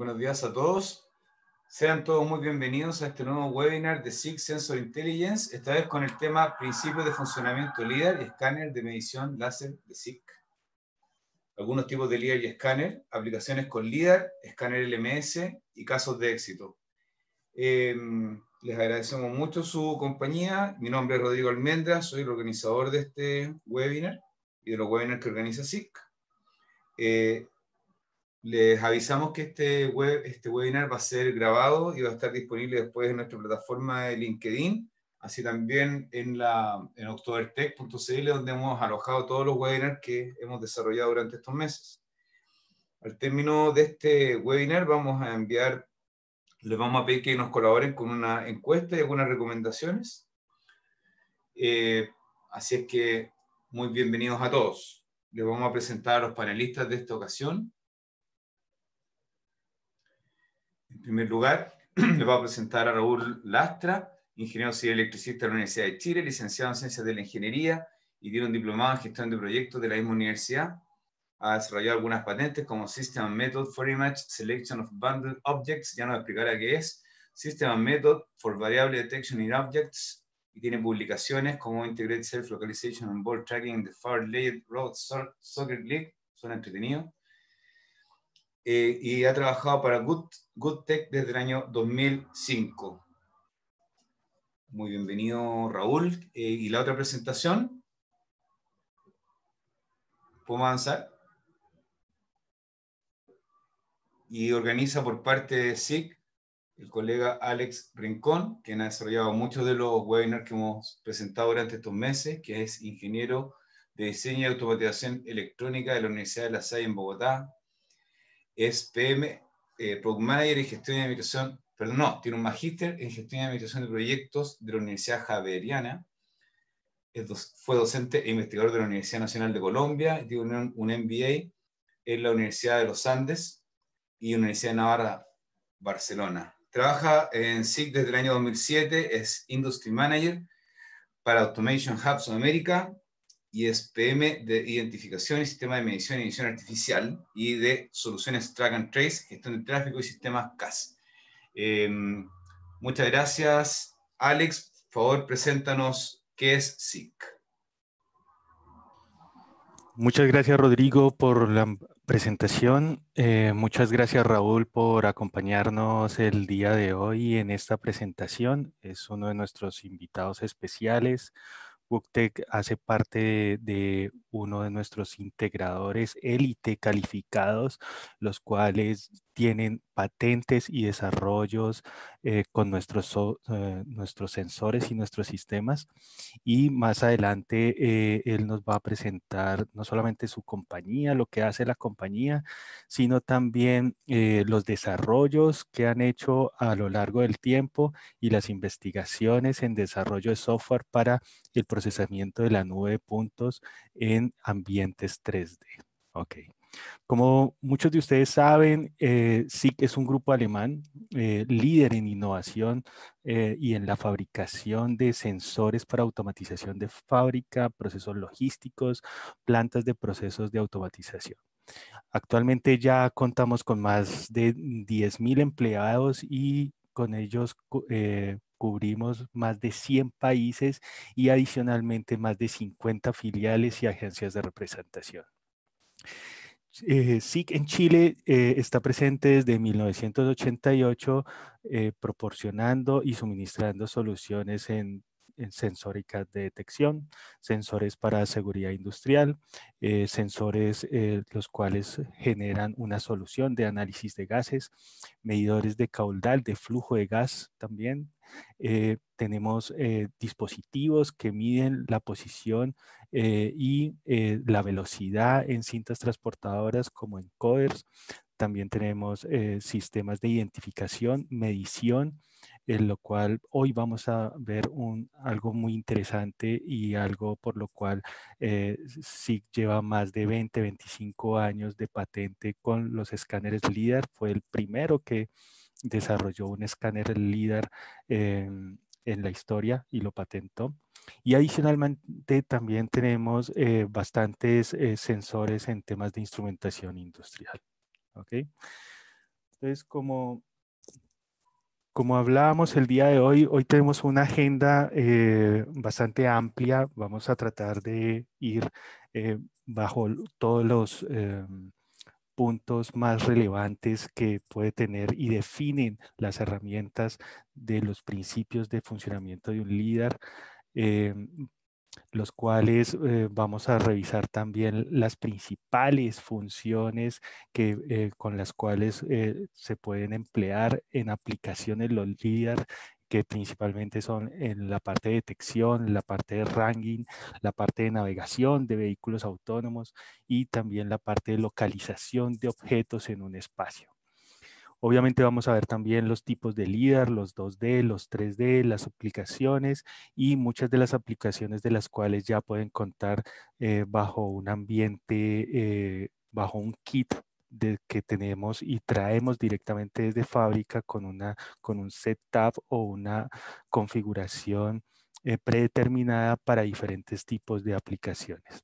Buenos días a todos. Sean todos muy bienvenidos a este nuevo webinar de SICK Sensor Intelligence, esta vez con el tema Principios de funcionamiento LIDAR y escáner de medición láser de SICK. Algunos tipos de LIDAR y escáner, aplicaciones con LIDAR, escáner LMS y casos de éxito. Les agradecemos mucho su compañía. Mi nombre es Rodrigo Almendra, soy el organizador de este webinar y de los webinars que organiza SICK. Les avisamos que este webinar va a ser grabado y va a estar disponible después en nuestra plataforma de LinkedIn, así también en octobertech.cl, donde hemos alojado todos los webinars que hemos desarrollado durante estos meses. Al término de este webinar les vamos a pedir que nos colaboren con una encuesta y algunas recomendaciones. Así es que muy bienvenidos a todos. Les vamos a presentar a los panelistas de esta ocasión. En primer lugar, les voy a presentar a Raúl Lastra, ingeniero civil electricista de la Universidad de Chile, licenciado en Ciencias de la Ingeniería y tiene un diplomado en Gestión de Proyectos de la misma universidad. Ha desarrollado algunas patentes como System and Method for Image Selection of Bundled Objects, ya nos explicará qué es, System and Method for Variable Detection in Objects, y tiene publicaciones como Integrated Self-Localization and Ball Tracking in the Far Layered Road Soccer League, suena entretenido. Y ha trabajado para Good Tech desde el año 2005. Muy bienvenido, Raúl. ¿Y la otra presentación? ¿Podemos avanzar? Y organiza por parte de SICK el colega Alex Rincón, quien ha desarrollado muchos de los webinars que hemos presentado durante estos meses, que es ingeniero de diseño y automatización electrónica de la Universidad de La Salle en Bogotá. Es PM, Product Manager y Gestión de Administración, perdón, no, tiene un magíster en Gestión y Administración de Proyectos de la Universidad Javeriana. Fue docente e investigador de la Universidad Nacional de Colombia, y tiene un MBA en la Universidad de los Andes y Universidad de Navarra, Barcelona. Trabaja en SICK desde el año 2007, es Industry Manager para Automation Hub Sudamérica, y es PM de identificación y sistema de medición y edición artificial y de soluciones track and trace, gestión de tráfico y sistemas CAS. Muchas gracias, Alex. Por favor, preséntanos qué es SICK. Muchas gracias, Rodrigo, por la presentación. Muchas gracias, Raúl, por acompañarnos el día de hoy en esta presentación. Es uno de nuestros invitados especiales. WUCTEC hace parte de uno de nuestros integradores élite calificados, los cuales tienen patentes y desarrollos con nuestros sensores y nuestros sistemas. Y más adelante él nos va a presentar no solamente su compañía, lo que hace la compañía, sino también los desarrollos que han hecho a lo largo del tiempo y las investigaciones en desarrollo de software para el procesamiento de la nube de puntos en ambientes 3D. Ok. Como muchos de ustedes saben, SICK es un grupo alemán líder en innovación y en la fabricación de sensores para automatización de fábrica, procesos logísticos, plantas de procesos de automatización. Actualmente ya contamos con más de 10,000 empleados y con ellos cubrimos más de 100 países y adicionalmente más de 50 filiales y agencias de representación. SICK en Chile está presente desde 1988 proporcionando y suministrando soluciones en sensóricas de detección, sensores para seguridad industrial, sensores los cuales generan una solución de análisis de gases, medidores de caudal, de flujo de gas también. Tenemos dispositivos que miden la posición y la velocidad en cintas transportadoras como encoders. También tenemos sistemas de identificación, medición, en lo cual hoy vamos a ver algo muy interesante y algo por lo cual SICK lleva más de 25 años de patente con los escáneres LIDAR. Fue el primero que desarrolló un escáner LIDAR en la historia y lo patentó. Y adicionalmente también tenemos bastantes sensores en temas de instrumentación industrial. ¿Okay? Entonces, como hablábamos el día de hoy, hoy tenemos una agenda bastante amplia. Vamos a tratar de ir bajo todos los puntos más relevantes que puede tener y definen las herramientas de los principios de funcionamiento de un líder. Los cuales vamos a revisar también las principales funciones con las cuales se pueden emplear en aplicaciones los líderes, que principalmente son en la parte de detección, la parte de ranking, la parte de navegación de vehículos autónomos y también la parte de localización de objetos en un espacio. Obviamente vamos a ver también los tipos de LiDAR, los 2D, los 3D, las aplicaciones y muchas de las aplicaciones de las cuales ya pueden contar bajo un ambiente, bajo un kit que tenemos y traemos directamente desde fábrica con un setup o una configuración predeterminada para diferentes tipos de aplicaciones.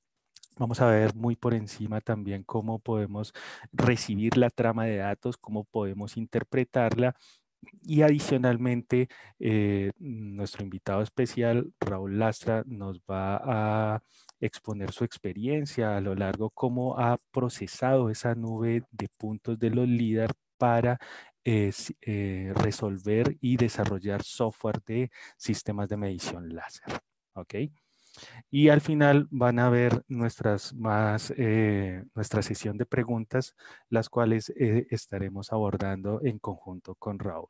Vamos a ver muy por encima también cómo podemos recibir la trama de datos, cómo podemos interpretarla y adicionalmente nuestro invitado especial, Raúl Lastra, nos va a exponer su experiencia a lo largo, cómo ha procesado esa nube de puntos de los LiDAR para resolver y desarrollar software de sistemas de medición láser. ¿Ok? Y al final van a ver nuestra sesión de preguntas, las cuales estaremos abordando en conjunto con Raúl.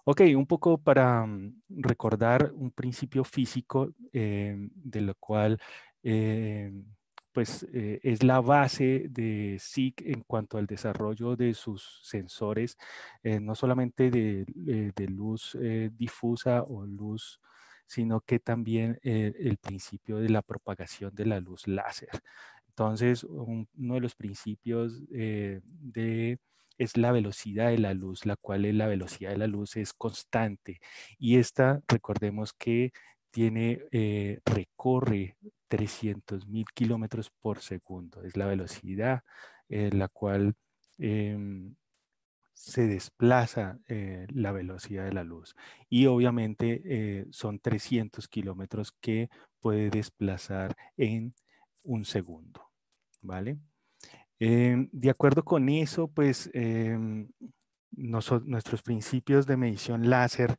Ok, un poco para recordar un principio físico de lo cual es la base de SIG en cuanto al desarrollo de sus sensores, no solamente de luz difusa o luz, sino que también el principio de la propagación de la luz láser. Entonces, uno de los principios es la velocidad de la luz, la cual la velocidad de la luz es constante. Y esta, recordemos que recorre 300.000 kilómetros por segundo. Es la velocidad la cual se desplaza la velocidad de la luz. Y obviamente son 300 kilómetros que puede desplazar en un segundo. ¿Vale? De acuerdo con eso, pues nuestros principios de medición láser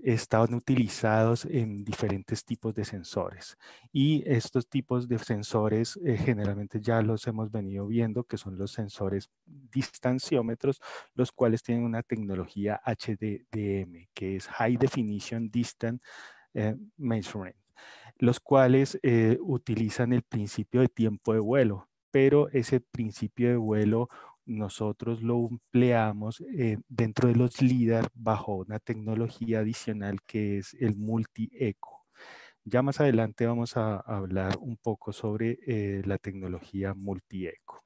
estaban utilizados en diferentes tipos de sensores. Y estos tipos de sensores generalmente ya los hemos venido viendo, que son los sensores distanciómetros, los cuales tienen una tecnología HDDM, que es High Definition Distance Measurement, los cuales utilizan el principio de tiempo de vuelo, pero ese principio de vuelo nosotros lo empleamos dentro de los LiDAR bajo una tecnología adicional que es el multi-eco. Ya más adelante vamos a hablar un poco sobre la tecnología multi-eco.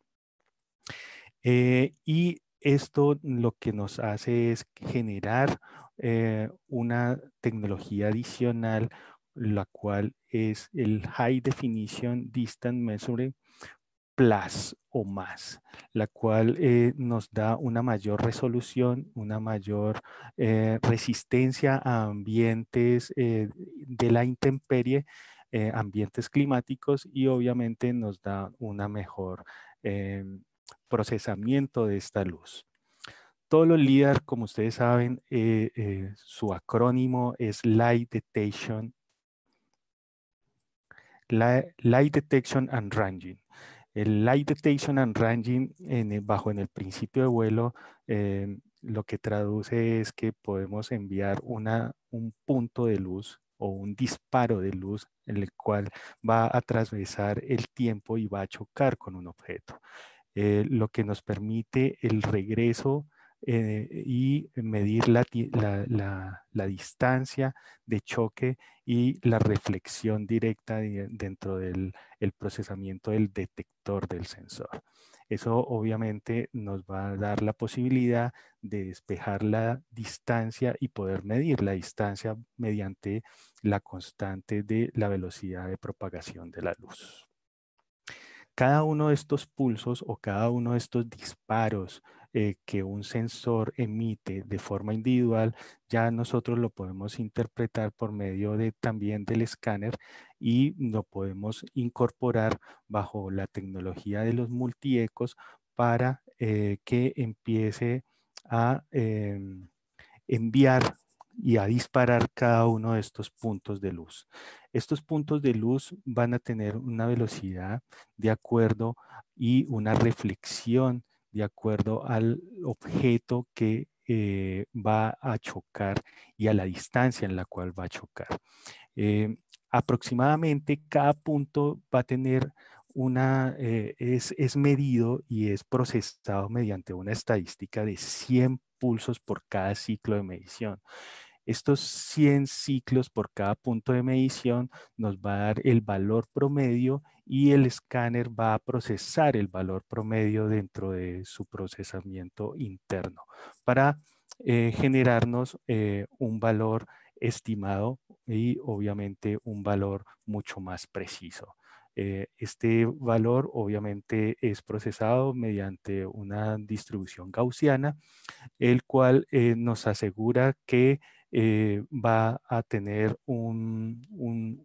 Y esto lo que nos hace es generar una tecnología adicional, la cual es el High Definition Distance Measuring Plus o más, la cual nos da una mayor resolución, una mayor resistencia a ambientes de la intemperie, ambientes climáticos, y obviamente nos da una mejor procesamiento de esta luz. Todos los LiDAR, como ustedes saben, su acrónimo es Light Detection and Ranging. El Light Detection and Ranging bajo en el principio de vuelo lo que traduce es que podemos enviar un punto de luz o un disparo de luz en el cual va a atravesar el tiempo y va a chocar con un objeto. Lo que nos permite el regreso y medir la distancia de choque y la reflexión directa dentro del procesamiento del detector del sensor. Eso obviamente nos va a dar la posibilidad de despejar la distancia y poder medir la distancia mediante la constante de la velocidad de propagación de la luz. Cada uno de estos pulsos o cada uno de estos disparos que un sensor emite de forma individual, ya nosotros lo podemos interpretar por medio también del escáner y lo podemos incorporar bajo la tecnología de los multiecos para que empiece a enviar y a disparar cada uno de estos puntos de luz. Estos puntos de luz van a tener una velocidad de acuerdo y una reflexión de acuerdo al objeto que va a chocar y a la distancia en la cual va a chocar. Aproximadamente cada punto va a tener es medido y es procesado mediante una estadística de 100 pulsos por cada ciclo de medición. Estos 100 ciclos por cada punto de medición nos va a dar el valor promedio y el escáner va a procesar el valor promedio dentro de su procesamiento interno para generarnos un valor estimado y obviamente un valor mucho más preciso. Este valor obviamente es procesado mediante una distribución gaussiana, el cual nos asegura que va a tener un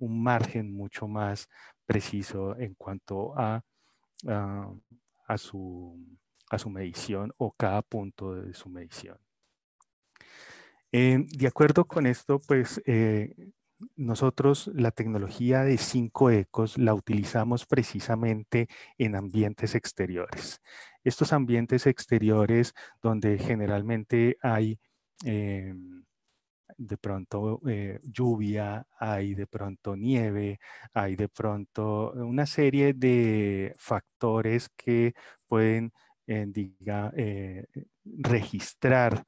margen mucho más preciso en cuanto a, a su, a su medición o cada punto de su medición. De acuerdo con esto, pues nosotros la tecnología de 5 ecos la utilizamos precisamente en ambientes exteriores. Estos ambientes exteriores donde generalmente hay de pronto lluvia, hay de pronto nieve, hay de pronto una serie de factores que pueden, registrar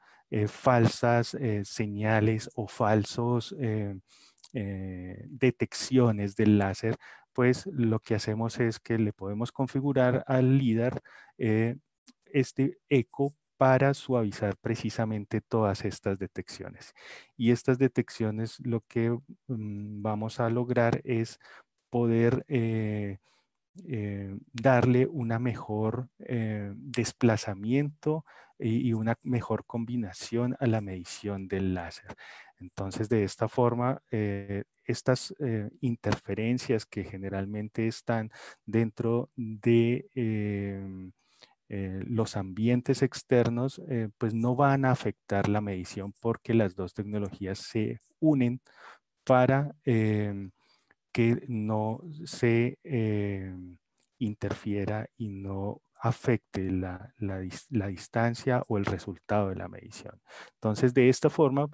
falsas señales o falsos detecciones del láser, pues lo que hacemos es que le podemos configurar al LIDAR este eco para suavizar precisamente todas estas detecciones. Y estas detecciones lo que vamos a lograr es poder darle una mejor desplazamiento y una mejor combinación a la medición del láser. Entonces, de esta forma, estas interferencias que generalmente están dentro de los ambientes externos, pues no van a afectar la medición porque las dos tecnologías se unen para que no se interfiera y no afecte la distancia o el resultado de la medición. Entonces, de esta forma,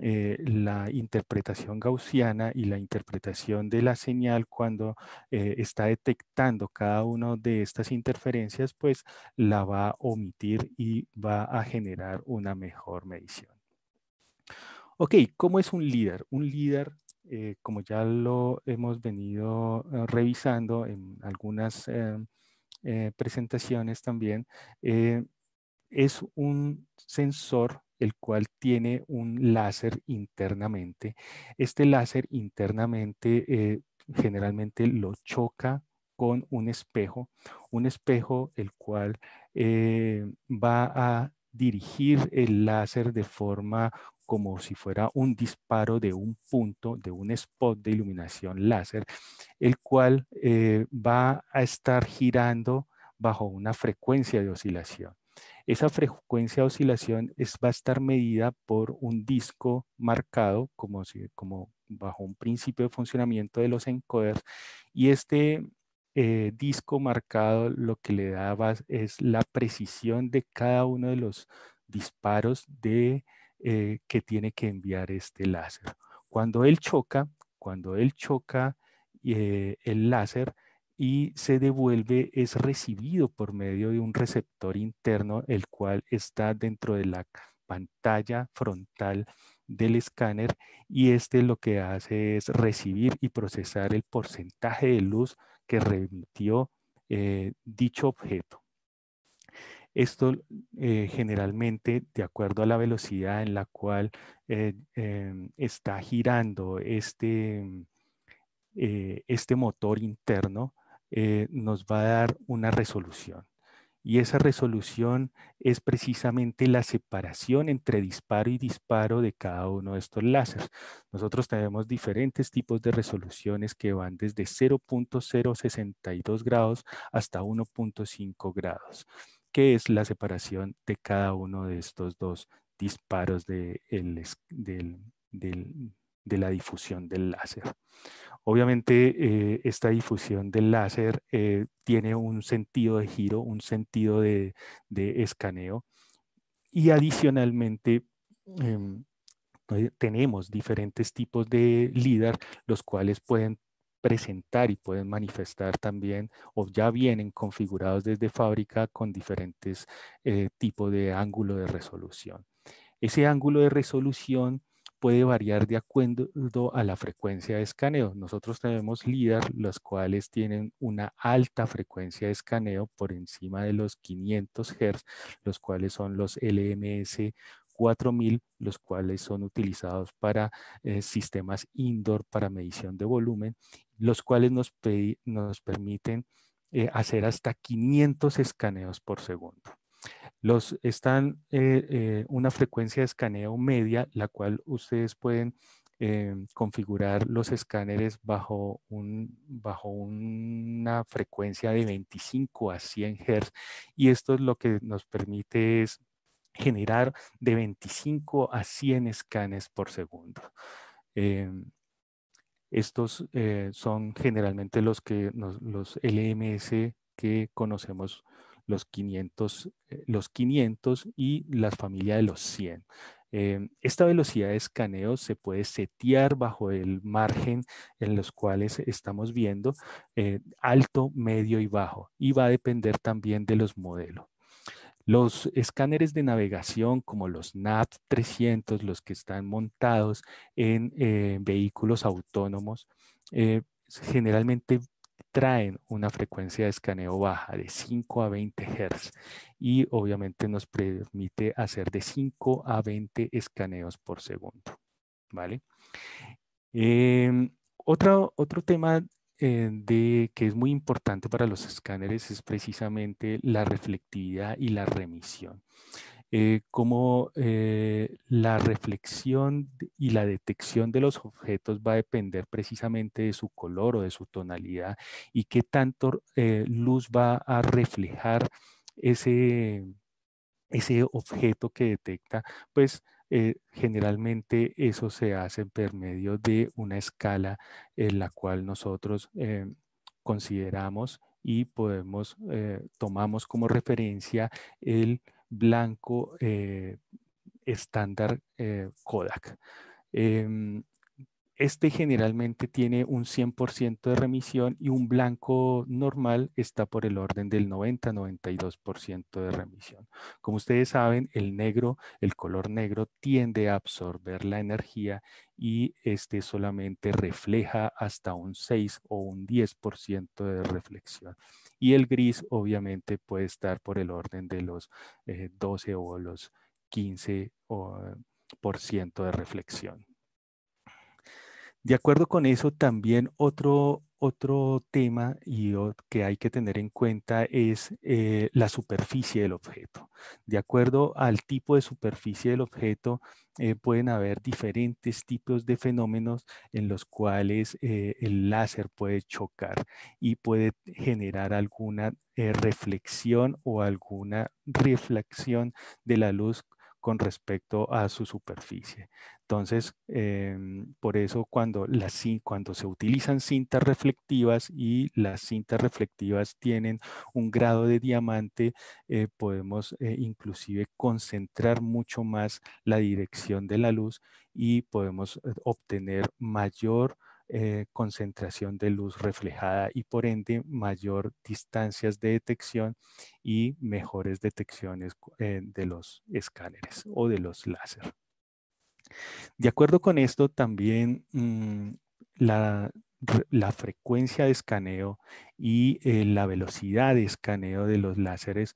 la interpretación gaussiana y la interpretación de la señal cuando está detectando cada una de estas interferencias, pues la va a omitir y va a generar una mejor medición. Ok, ¿cómo es un líder? Un líder, como ya lo hemos venido revisando en algunas presentaciones también, es un sensor el cual tiene un láser internamente. Este láser internamente generalmente lo choca con un espejo el cual va a dirigir el láser de forma como si fuera un disparo de un punto, de un spot de iluminación láser, el cual va a estar girando bajo una frecuencia de oscilación. Esa frecuencia de oscilación va a estar medida por un disco marcado como bajo un principio de funcionamiento de los encoders, y este disco marcado lo que le da es la precisión de cada uno de los disparos que tiene que enviar este láser. Cuando él choca el láser y se devuelve, es recibido por medio de un receptor interno, el cual está dentro de la pantalla frontal del escáner, y este lo que hace es recibir y procesar el porcentaje de luz que remitió dicho objeto. Esto generalmente, de acuerdo a la velocidad en la cual está girando este motor interno, nos va a dar una resolución. Y esa resolución es precisamente la separación entre disparo y disparo de cada uno de estos láseres. Nosotros tenemos diferentes tipos de resoluciones que van desde 0.062 grados hasta 1.5 grados, que es la separación de cada uno de estos dos disparos de la difusión del láser. Obviamente, esta difusión del láser tiene un sentido de giro, un sentido de escaneo, y adicionalmente tenemos diferentes tipos de LIDAR, los cuales pueden presentar y pueden manifestar también, o ya vienen configurados desde fábrica con diferentes tipos de ángulo de resolución. Ese ángulo de resolución puede variar de acuerdo a la frecuencia de escaneo. Nosotros tenemos LIDAR, los cuales tienen una alta frecuencia de escaneo por encima de los 500 Hz, los cuales son los LMS 4000, los cuales son utilizados para sistemas indoor para medición de volumen, los cuales nos permiten hacer hasta 500 escaneos por segundo. Están una frecuencia de escaneo media, la cual ustedes pueden configurar los escáneres bajo una frecuencia de 25 a 100 Hz, y esto es lo que nos permite es generar de 25 a 100 escanes por segundo. Estos son generalmente los LMS que conocemos, los 500 y la familia de los 100. Esta velocidad de escaneo se puede setear bajo el margen en los cuales estamos viendo, alto, medio y bajo, y va a depender también de los modelos. Los escáneres de navegación como los NAV 300, los que están montados en vehículos autónomos, generalmente traen una frecuencia de escaneo baja de 5 a 20 Hz, y obviamente nos permite hacer de 5 a 20 escaneos por segundo, ¿vale? Otro tema que es muy importante para los escáneres es precisamente la reflectividad y la remisión. Como la reflexión y la detección de los objetos va a depender precisamente de su color o de su tonalidad, y qué tanto luz va a reflejar ese objeto que detecta, pues generalmente eso se hace por medio de una escala en la cual nosotros consideramos y tomamos como referencia el blanco estándar Kodak. Este generalmente tiene un 100% de remisión, y un blanco normal está por el orden del 90-92% de remisión. Como ustedes saben, el color negro tiende a absorber la energía, y este solamente refleja hasta un 6 o un 10% de reflexión. Y el gris obviamente puede estar por el orden de los 12 o los 15% de reflexión. De acuerdo con eso, también otro tema que hay que tener en cuenta es la superficie del objeto. De acuerdo al tipo de superficie del objeto, pueden haber diferentes tipos de fenómenos en los cuales el láser puede chocar y puede generar alguna reflexión o alguna reflexión de la luz con respecto a su superficie. Entonces, por eso cuando se utilizan cintas reflectivas, y las cintas reflectivas tienen un grado de diamante, podemos inclusive concentrar mucho más la dirección de la luz, y podemos obtener mayor concentración de luz reflejada, y por ende mayor distancias de detección y mejores detecciones de los escáneres o de los láser. De acuerdo con esto, también la frecuencia de escaneo y la velocidad de escaneo de los láseres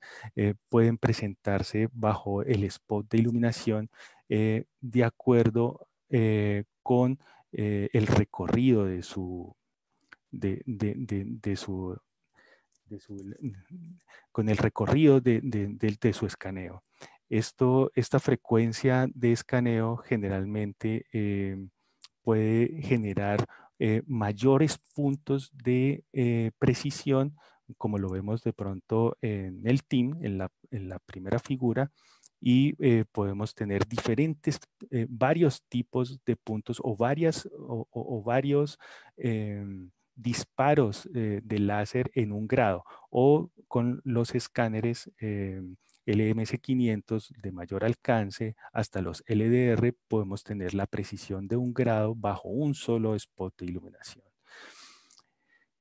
pueden presentarse bajo el spot de iluminación de acuerdo con el recorrido de su con el recorrido de su escaneo. Esta frecuencia de escaneo generalmente puede generar mayores puntos de precisión, como lo vemos de pronto en el TIM, en la primera figura, y podemos tener varios tipos de puntos o varios disparos de láser en un grado, o con los escáneres LMS500 de mayor alcance hasta los LDR podemos tener la precisión de un grado bajo un solo spot de iluminación.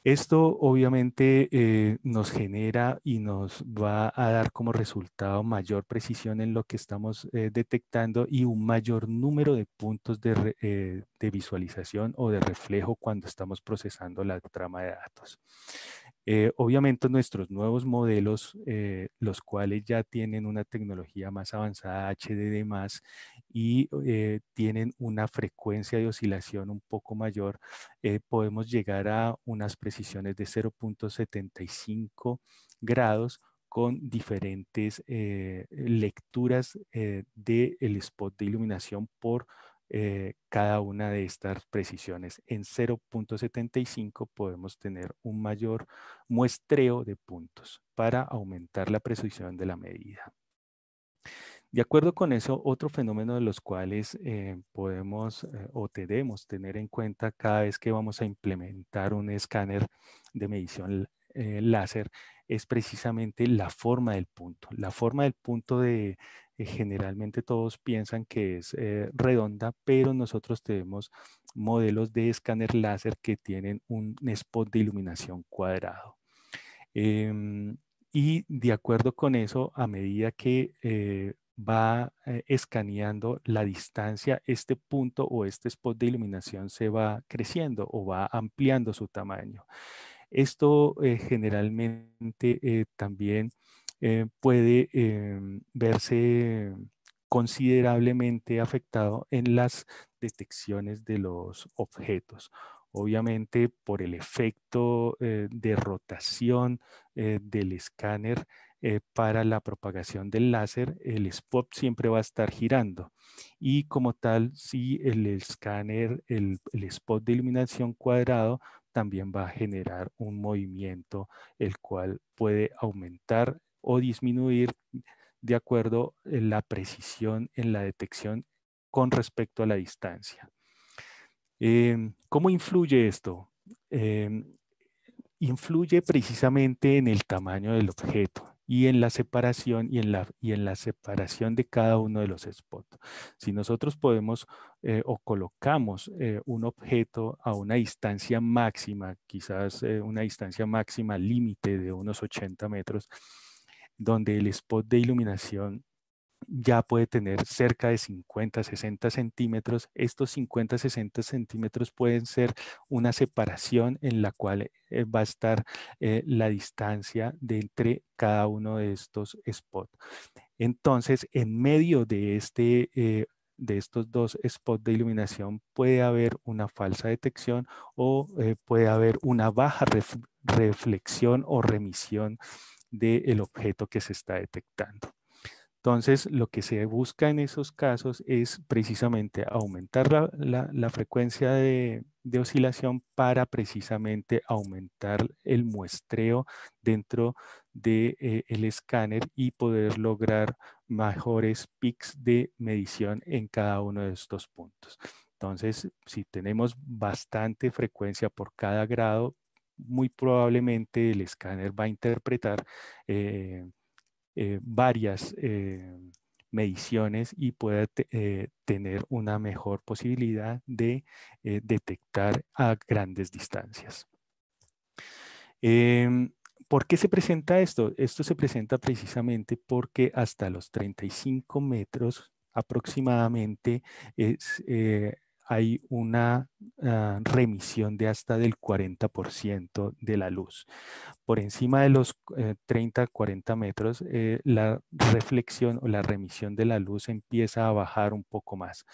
Esto obviamente nos genera y nos va a dar como resultado mayor precisión en lo que estamos detectando y un mayor número de puntos de visualización o de reflejo cuando estamos procesando la trama de datos. Obviamente nuestros nuevos modelos, los cuales ya tienen una tecnología más avanzada, HDD+, y tienen una frecuencia de oscilación un poco mayor, podemos llegar a unas precisiones de 0.75 grados con diferentes lecturas del spot de iluminación por cada una de estas precisiones. En 0.75 podemos tener un mayor muestreo de puntos para aumentar la precisión de la medida. De acuerdo con eso, otro fenómeno de los cuales podemos o debemos tener en cuenta cada vez que vamos a implementar un escáner de medición láser es precisamente la forma del punto. La forma del punto generalmente todos piensan que es redonda, pero nosotros tenemos modelos de escáner láser que tienen un spot de iluminación cuadrado. Y de acuerdo con eso, a medida que va escaneando la distancia, este punto o este spot de iluminación se va creciendo o va ampliando su tamaño. Esto generalmente también puede verse considerablemente afectado en las detecciones de los objetos. Obviamente por el efecto de rotación del escáner para la propagación del láser, el spot siempre va a estar girando. Y como tal, si el escáner, el spot de iluminación cuadrado, también va a generar un movimiento el cual puede aumentar o disminuir de acuerdo a la precisión en la detección con respecto a la distancia. ¿Cómo influye esto? Influye precisamente en el tamaño del objeto y en la separación y en la separación de cada uno de los spots. Si nosotros podemos o colocamos un objeto a una distancia máxima, quizás una distancia máxima límite de unos 80 metros, donde el spot de iluminación ya puede tener cerca de 50, 60 centímetros. Estos 50, 60 centímetros pueden ser una separación en la cual va a estar la distancia de entre cada uno de estos spots. Entonces, en medio de de estos dos spots de iluminación puede haber una falsa detección o puede haber una baja reflexión o remisión del objeto que se está detectando. Entonces, lo que se busca en esos casos es precisamente aumentar la frecuencia de oscilación para precisamente aumentar el muestreo dentro del escáner y poder lograr mejores peaks de medición en cada uno de estos puntos. Entonces, si tenemos bastante frecuencia por cada grado, muy probablemente el escáner va a interpretar varias mediciones y pueda tener una mejor posibilidad de detectar a grandes distancias. ¿Por qué se presenta esto? Esto se presenta precisamente porque hasta los 35 metros aproximadamente hay una remisión de hasta del 40% de la luz. Por encima de los 30, 40 metros, la reflexión o la remisión de la luz empieza a bajar un poco más.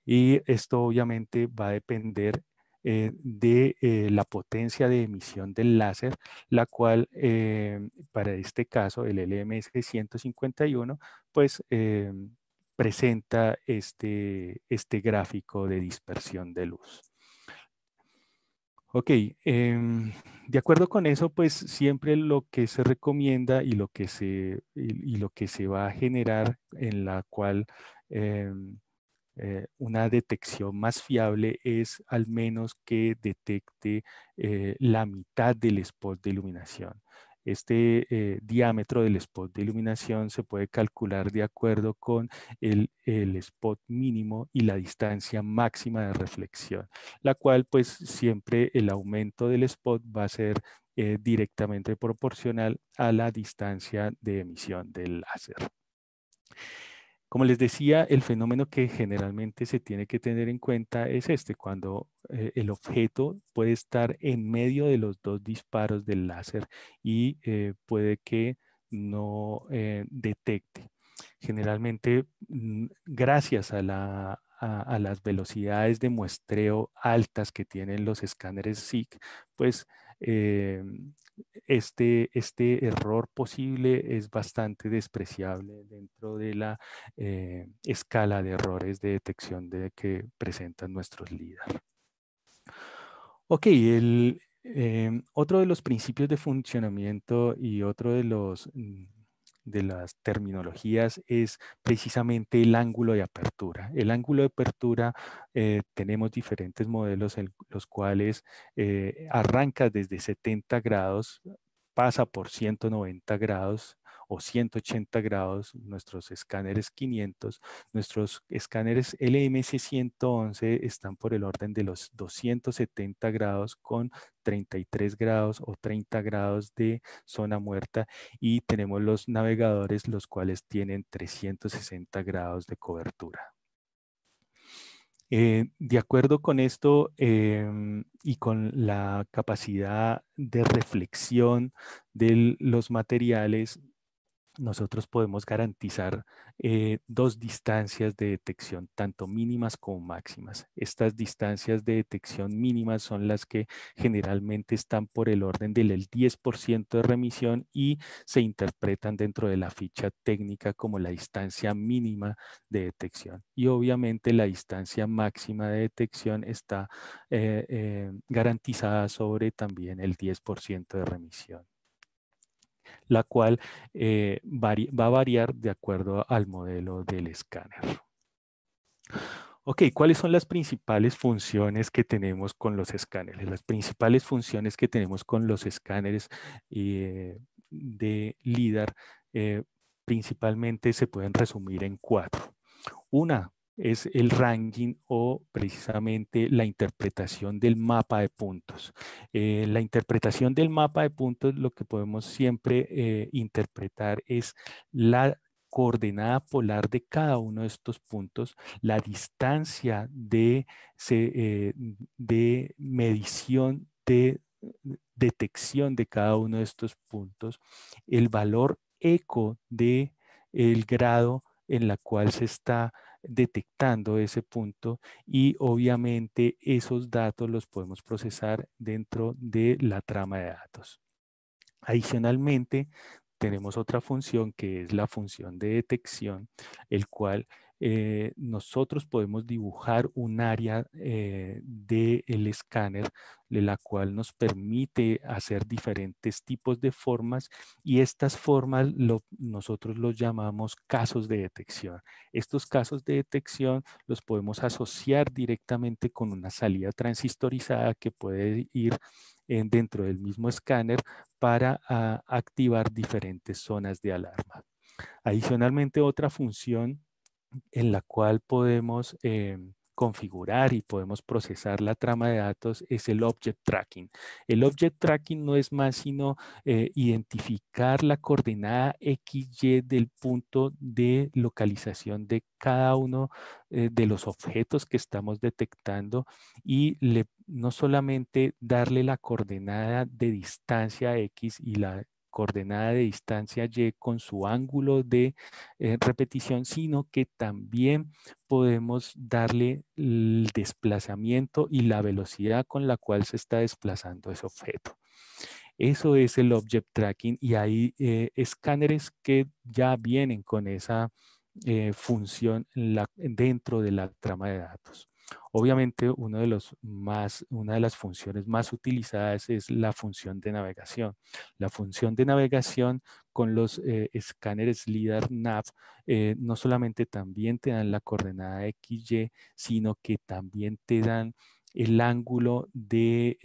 Y esto obviamente va a depender de la potencia de emisión del láser, la cual para este caso, el LMS 151, pues presenta este gráfico de dispersión de luz. Ok, de acuerdo con eso, pues siempre lo que se recomienda y lo que se va a generar en la cual una detección más fiable es al menos que detecte la mitad del spot de iluminación. Este diámetro del spot de iluminación se puede calcular de acuerdo con el spot mínimo y la distancia máxima de reflexión, la cual pues siempre el aumento del spot va a ser directamente proporcional a la distancia de emisión del láser. Como les decía, el fenómeno que generalmente se tiene que tener en cuenta es cuando el objeto puede estar en medio de los dos disparos del láser y puede que no detecte. Generalmente, gracias a las velocidades de muestreo altas que tienen los escáneres SIG, pues este error posible es bastante despreciable dentro de la escala de errores de detección que presentan nuestros LIDAR. Ok, otro de los principios de funcionamiento y otro de las terminologías es precisamente el ángulo de apertura. El ángulo de apertura, tenemos diferentes modelos en los cuales arranca desde 70 grados, pasa por 190 grados o 180 grados, nuestros escáneres 500, nuestros escáneres LMS 111 están por el orden de los 270 grados con 33 grados o 30 grados de zona muerta, y tenemos los navegadores los cuales tienen 360 grados de cobertura. De acuerdo con esto y con la capacidad de reflexión de los materiales, nosotros podemos garantizar dos distancias de detección, tanto mínimas como máximas. Estas distancias de detección mínimas son las que generalmente están por el orden del 10% de remisión y se interpretan dentro de la ficha técnica como la distancia mínima de detección. Y obviamente la distancia máxima de detección está garantizada sobre también el 10% de remisión, la cual va a variar de acuerdo al modelo del escáner. Ok, ¿cuáles son las principales funciones que tenemos con los escáneres? Las principales funciones que tenemos con los escáneres de LIDAR principalmente se pueden resumir en 4. Una es el ranking o precisamente la interpretación del mapa de puntos. La interpretación del mapa de puntos, lo que podemos siempre interpretar es la coordenada polar de cada uno de estos puntos, la distancia de medición de detección de cada uno de estos puntos, el valor eco de el grado en la cual se está detectando ese punto, y obviamente esos datos los podemos procesar dentro de la trama de datos. Adicionalmente, tenemos otra función que es la función de detección, el cual nosotros podemos dibujar un área del escáner, de la cual nos permite hacer diferentes tipos de formas, y estas formas nosotros los llamamos casos de detección. Estos casos de detección los podemos asociar directamente con una salida transistorizada que puede ir dentro del mismo escáner para activar diferentes zonas de alarma. Adicionalmente, otra función en la cual podemos configurar y podemos procesar la trama de datos es el Object Tracking. El Object Tracking no es más sino identificar la coordenada XY del punto de localización de cada uno de los objetos que estamos detectando, y no solamente darle la coordenada de distancia X y la coordenada de distancia y con su ángulo de repetición, sino que también podemos darle el desplazamiento y la velocidad con la cual se está desplazando ese objeto. Eso es el Object Tracking y hay escáneres que ya vienen con esa función dentro de la trama de datos. Obviamente, una de las funciones más utilizadas es la función de navegación. La función de navegación con los escáneres LiDAR nav no solamente también te dan la coordenada XY, sino que también te dan el ángulo de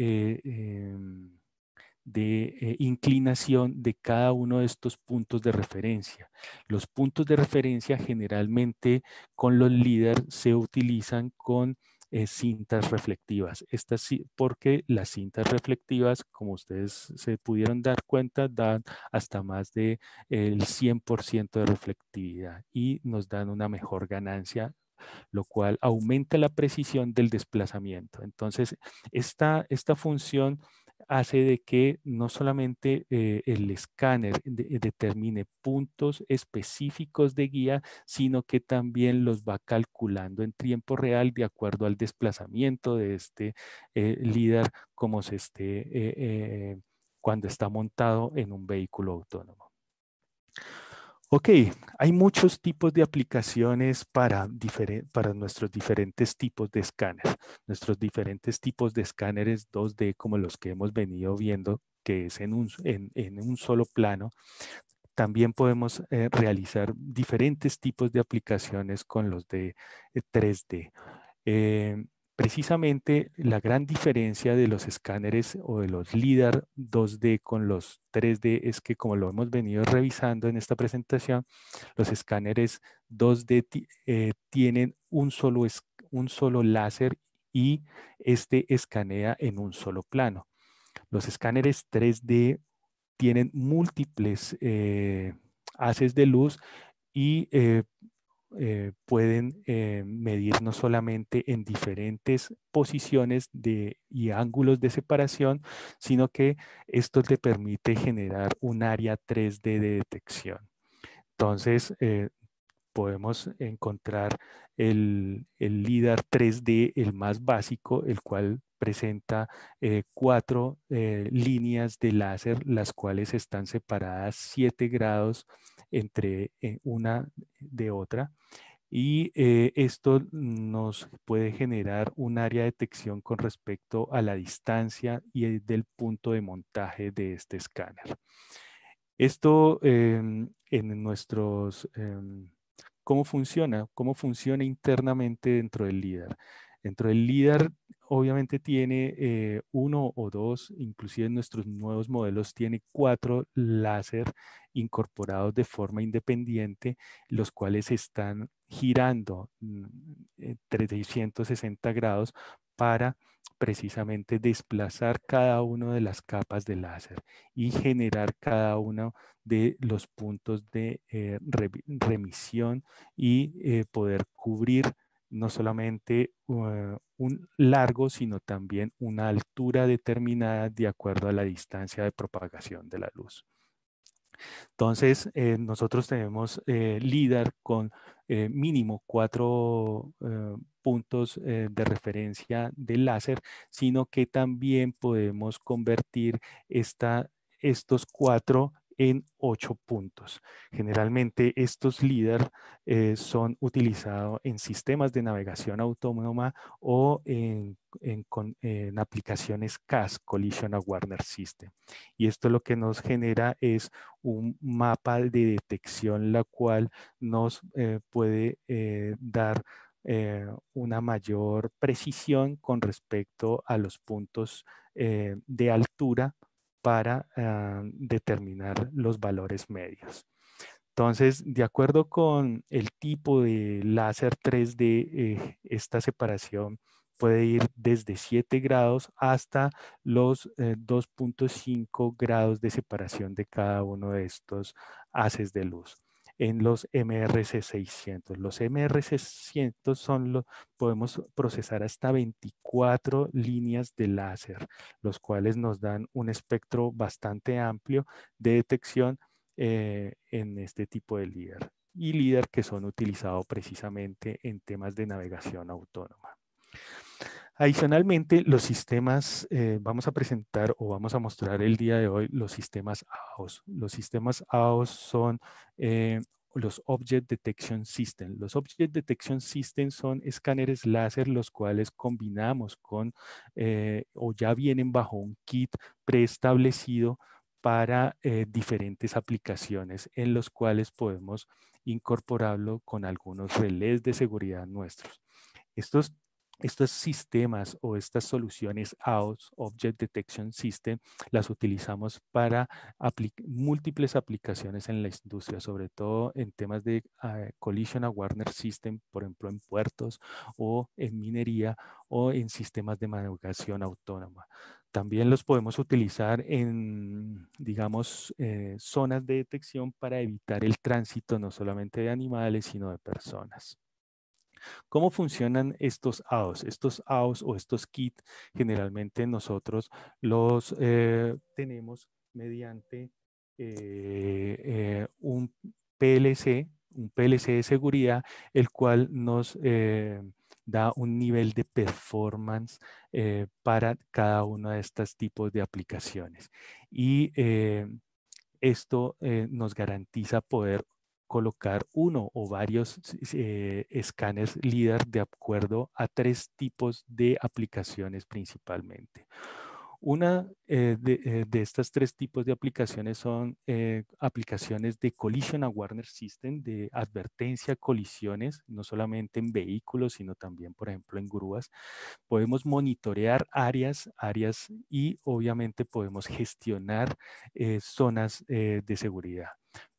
inclinación de cada uno de estos puntos de referencia. Los puntos de referencia generalmente con los LiDAR se utilizan con cintas reflectivas. Porque las cintas reflectivas, como ustedes se pudieron dar cuenta, dan hasta más del 100% de reflectividad y nos dan una mejor ganancia, lo cual aumenta la precisión del desplazamiento. Entonces, esta función hace de que no solamente el escáner determine puntos específicos de guía, sino que también los va calculando en tiempo real de acuerdo al desplazamiento de este LiDAR como se esté cuando está montado en un vehículo autónomo. Ok, hay muchos tipos de aplicaciones para nuestros diferentes tipos de escáneres. Nuestros diferentes tipos de escáneres 2D, como los que hemos venido viendo, que es en un solo plano. También podemos realizar diferentes tipos de aplicaciones con los de 3D. Precisamente la gran diferencia de los escáneres o de los LiDAR 2D con los 3D es que, como lo hemos venido revisando en esta presentación, los escáneres 2D tienen un solo láser y este escanea en un solo plano. Los escáneres 3D tienen múltiples haces de luz y pueden medir no solamente en diferentes posiciones y ángulos de separación, sino que esto te permite generar un área 3D de detección. Entonces, podemos encontrar el LiDAR 3D, el más básico, el cual presenta 4 líneas de láser, las cuales están separadas 7 grados entre una de otra. Y esto nos puede generar un área de detección con respecto a la distancia y del punto de montaje de este escáner. Esto en nuestros... ¿Cómo funciona? ¿Cómo funciona internamente dentro del LiDAR? Dentro del LiDAR obviamente tiene 1 o 2, inclusive en nuestros nuevos modelos tiene 4 láser incorporados de forma independiente, los cuales están girando 360 grados para precisamente desplazar cada una de las capas de láser y generar cada uno de los puntos de remisión y poder cubrir no solamente un largo, sino también una altura determinada de acuerdo a la distancia de propagación de la luz. Entonces, nosotros tenemos LiDAR con mínimo 4 puntos de referencia del láser, sino que también podemos convertir estos 4 en 8 puntos. Generalmente estos LiDAR son utilizados en sistemas de navegación autónoma o en aplicaciones CAS, Collision Awareness System. Y esto lo que nos genera es un mapa de detección, la cual nos puede dar una mayor precisión con respecto a los puntos de altura para determinar los valores medios. Entonces, de acuerdo con el tipo de láser 3D, esta separación puede ir desde 7 grados hasta los 2.5 grados de separación de cada uno de estos haces de luz. en los MRC600. Los MRC600 podemos procesar hasta 24 líneas de láser, los cuales nos dan un espectro bastante amplio de detección en este tipo de LIDAR. Y LIDAR que son utilizados precisamente en temas de navegación autónoma. Adicionalmente, los sistemas, vamos a presentar o vamos a mostrar el día de hoy los sistemas AOS. Los sistemas AOS son los Object Detection System. Los Object Detection System son escáneres láser los cuales combinamos con o ya vienen bajo un kit preestablecido para diferentes aplicaciones en los cuales podemos incorporarlo con algunos relés de seguridad nuestros. Estos sistemas o estas soluciones AOS, Object Detection System, las utilizamos para múltiples aplicaciones en la industria, sobre todo en temas de Collision Awareness System, por ejemplo, en puertos o en minería o en sistemas de navegación autónoma. También los podemos utilizar en, digamos, zonas de detección para evitar el tránsito no solamente de animales, sino de personas. ¿Cómo funcionan estos AOS? Estos AOS o estos kits, generalmente nosotros los tenemos mediante un PLC de seguridad, el cual nos da un nivel de performance para cada uno de estos tipos de aplicaciones. Y esto nos garantiza poder colocar uno o varios escáneres LIDAR de acuerdo a 3 tipos de aplicaciones principalmente. Una de estas 3 tipos de aplicaciones son aplicaciones de Collision Awareness System, de advertencia a colisiones, no solamente en vehículos, sino también, por ejemplo, en grúas. Podemos monitorear áreas y obviamente podemos gestionar zonas de seguridad.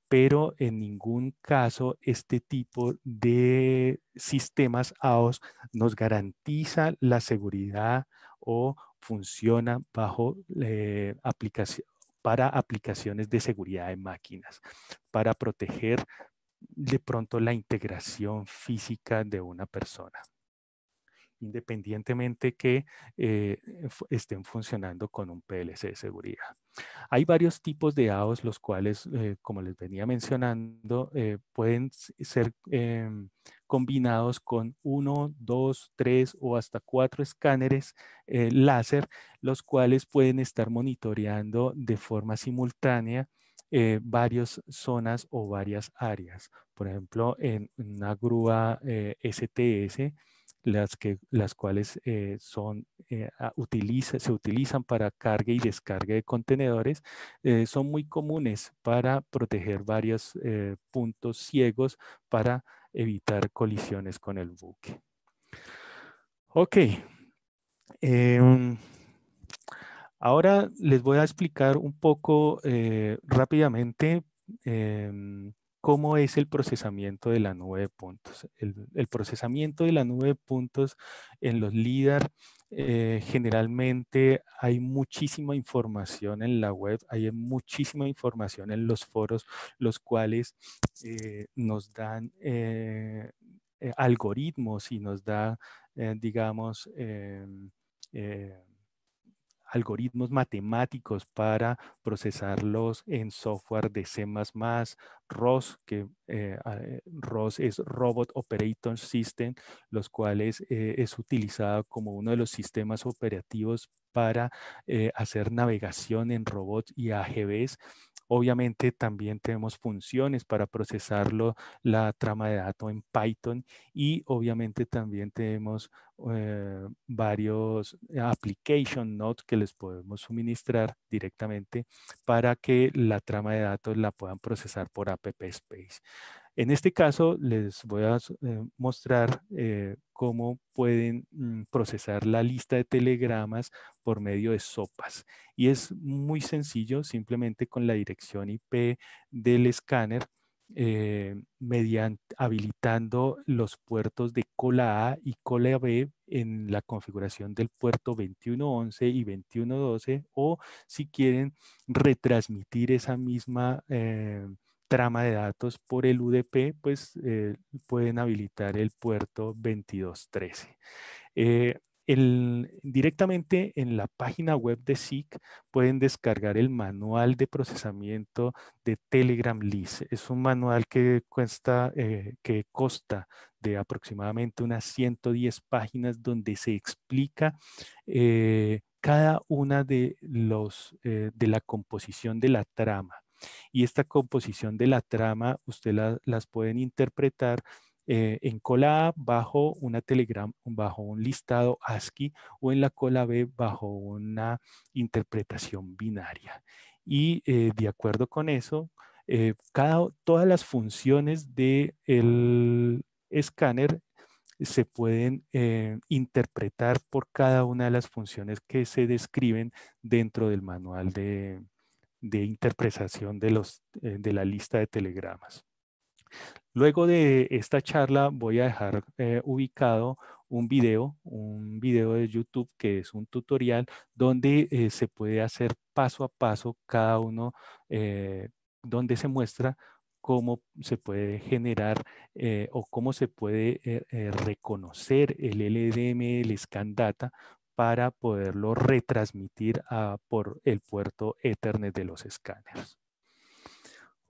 Pero en ningún caso este tipo de sistemas AOS nos garantiza la seguridad o funciona bajo para aplicaciones de seguridad de máquinas, para proteger de pronto la integración física de una persona, independientemente que estén funcionando con un PLC de seguridad. Hay varios tipos de AOS, los cuales, como les venía mencionando, pueden ser combinados con 1, 2, 3 o hasta 4 escáneres láser, los cuales pueden estar monitoreando de forma simultánea varias zonas o varias áreas. Por ejemplo, en una grúa STS, las cuales se utilizan para carga y descarga de contenedores, son muy comunes para proteger varios puntos ciegos para evitar colisiones con el buque. Ok. Ahora les voy a explicar un poco rápidamente cómo es el procesamiento de la nube de puntos. El procesamiento de la nube de puntos en los LIDAR, generalmente hay muchísima información en la web, hay muchísima información en los foros, los cuales nos dan algoritmos y nos da, digamos, algoritmos matemáticos para procesarlos en software de C++, ROS, que ROS es Robot Operating System, los cuales es utilizado como uno de los sistemas operativos para hacer navegación en robots y AGVs. Obviamente también tenemos funciones para procesarlo, la trama de datos en Python, y obviamente también tenemos varios application nodes que les podemos suministrar directamente para que la trama de datos la puedan procesar por App Space. En este caso les voy a mostrar cómo pueden procesar la lista de telegramas por medio de sopas. Y es muy sencillo, simplemente con la dirección IP del escáner, habilitando los puertos de cola A y cola B en la configuración del puerto 2111 y 2112, o si quieren retransmitir esa misma trama de datos por el UDP, pues pueden habilitar el puerto 2213. Directamente en la página web de SIG pueden descargar el manual de procesamiento de Telegram LIS. Es un manual que consta de aproximadamente unas 110 páginas donde se explica cada una de la composición de la trama. Y esta composición de la trama usted las pueden interpretar en cola A bajo una Telegram, bajo un listado ASCII, o en la cola B bajo una interpretación binaria. Y de acuerdo con eso, todas las funciones del escáner se pueden interpretar por cada una de las funciones que se describen dentro del manual de interpretación de la lista de telegramas. Luego de esta charla voy a dejar ubicado un video de YouTube que es un tutorial donde se puede hacer paso a paso cada uno, donde se muestra cómo se puede generar o cómo se puede reconocer el LDM, el Scan Data, para poderlo retransmitir por el puerto Ethernet de los escáneres.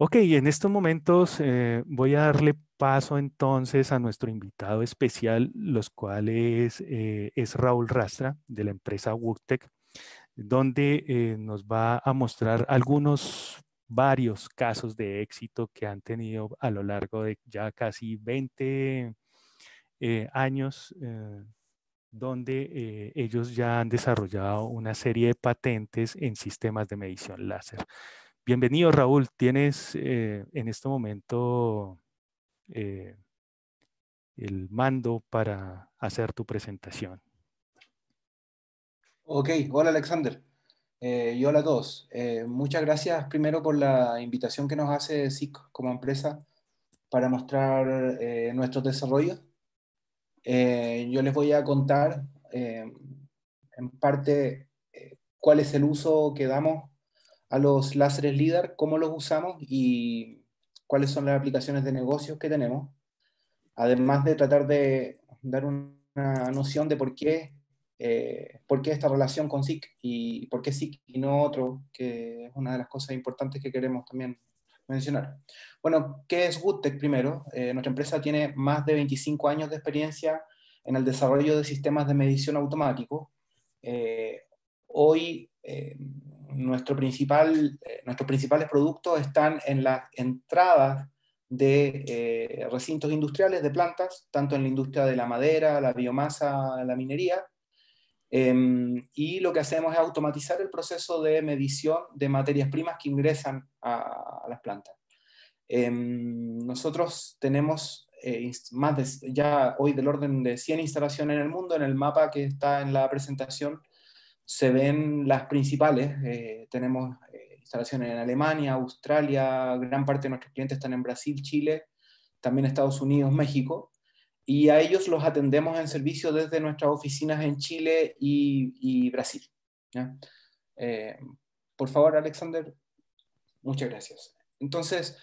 Ok, en estos momentos voy a darle paso entonces a nuestro invitado especial, los cuales es Raúl Rastra, de la empresa WUCTEC, donde nos va a mostrar varios casos de éxito que han tenido a lo largo de ya casi 20 años, donde ellos ya han desarrollado una serie de patentes en sistemas de medición láser. Bienvenido, Raúl. Tienes en este momento el mando para hacer tu presentación. Ok, hola Alexander. Y hola a todos. Muchas gracias primero por la invitación que nos hace SIG como empresa para mostrar nuestros desarrollos. Yo les voy a contar en parte cuál es el uso que damos a los láseres LIDAR, cómo los usamos y cuáles son las aplicaciones de negocios que tenemos, además de tratar de dar una noción de por qué esta relación con SIG y por qué SIG y no otro, que es una de las cosas importantes que queremos también mencionar. Bueno, ¿qué es WUCTEC primero? Nuestra empresa tiene más de 25 años de experiencia en el desarrollo de sistemas de medición automáticos. Hoy nuestros principales productos están en las entradas de recintos industriales, de plantas, tanto en la industria de la madera, la biomasa, la minería, y lo que hacemos es automatizar el proceso de medición de materias primas que ingresan a las plantas. Nosotros tenemos ya hoy del orden de 100 instalaciones en el mundo. En el mapa que está en la presentación se ven las principales. Tenemos instalaciones en Alemania, Australia, gran parte de nuestros clientes están en Brasil, Chile, también Estados Unidos, México, y a ellos los atendemos en servicio desde nuestras oficinas en Chile y Brasil. ¿Ya? Por favor, Alexander, muchas gracias. Entonces,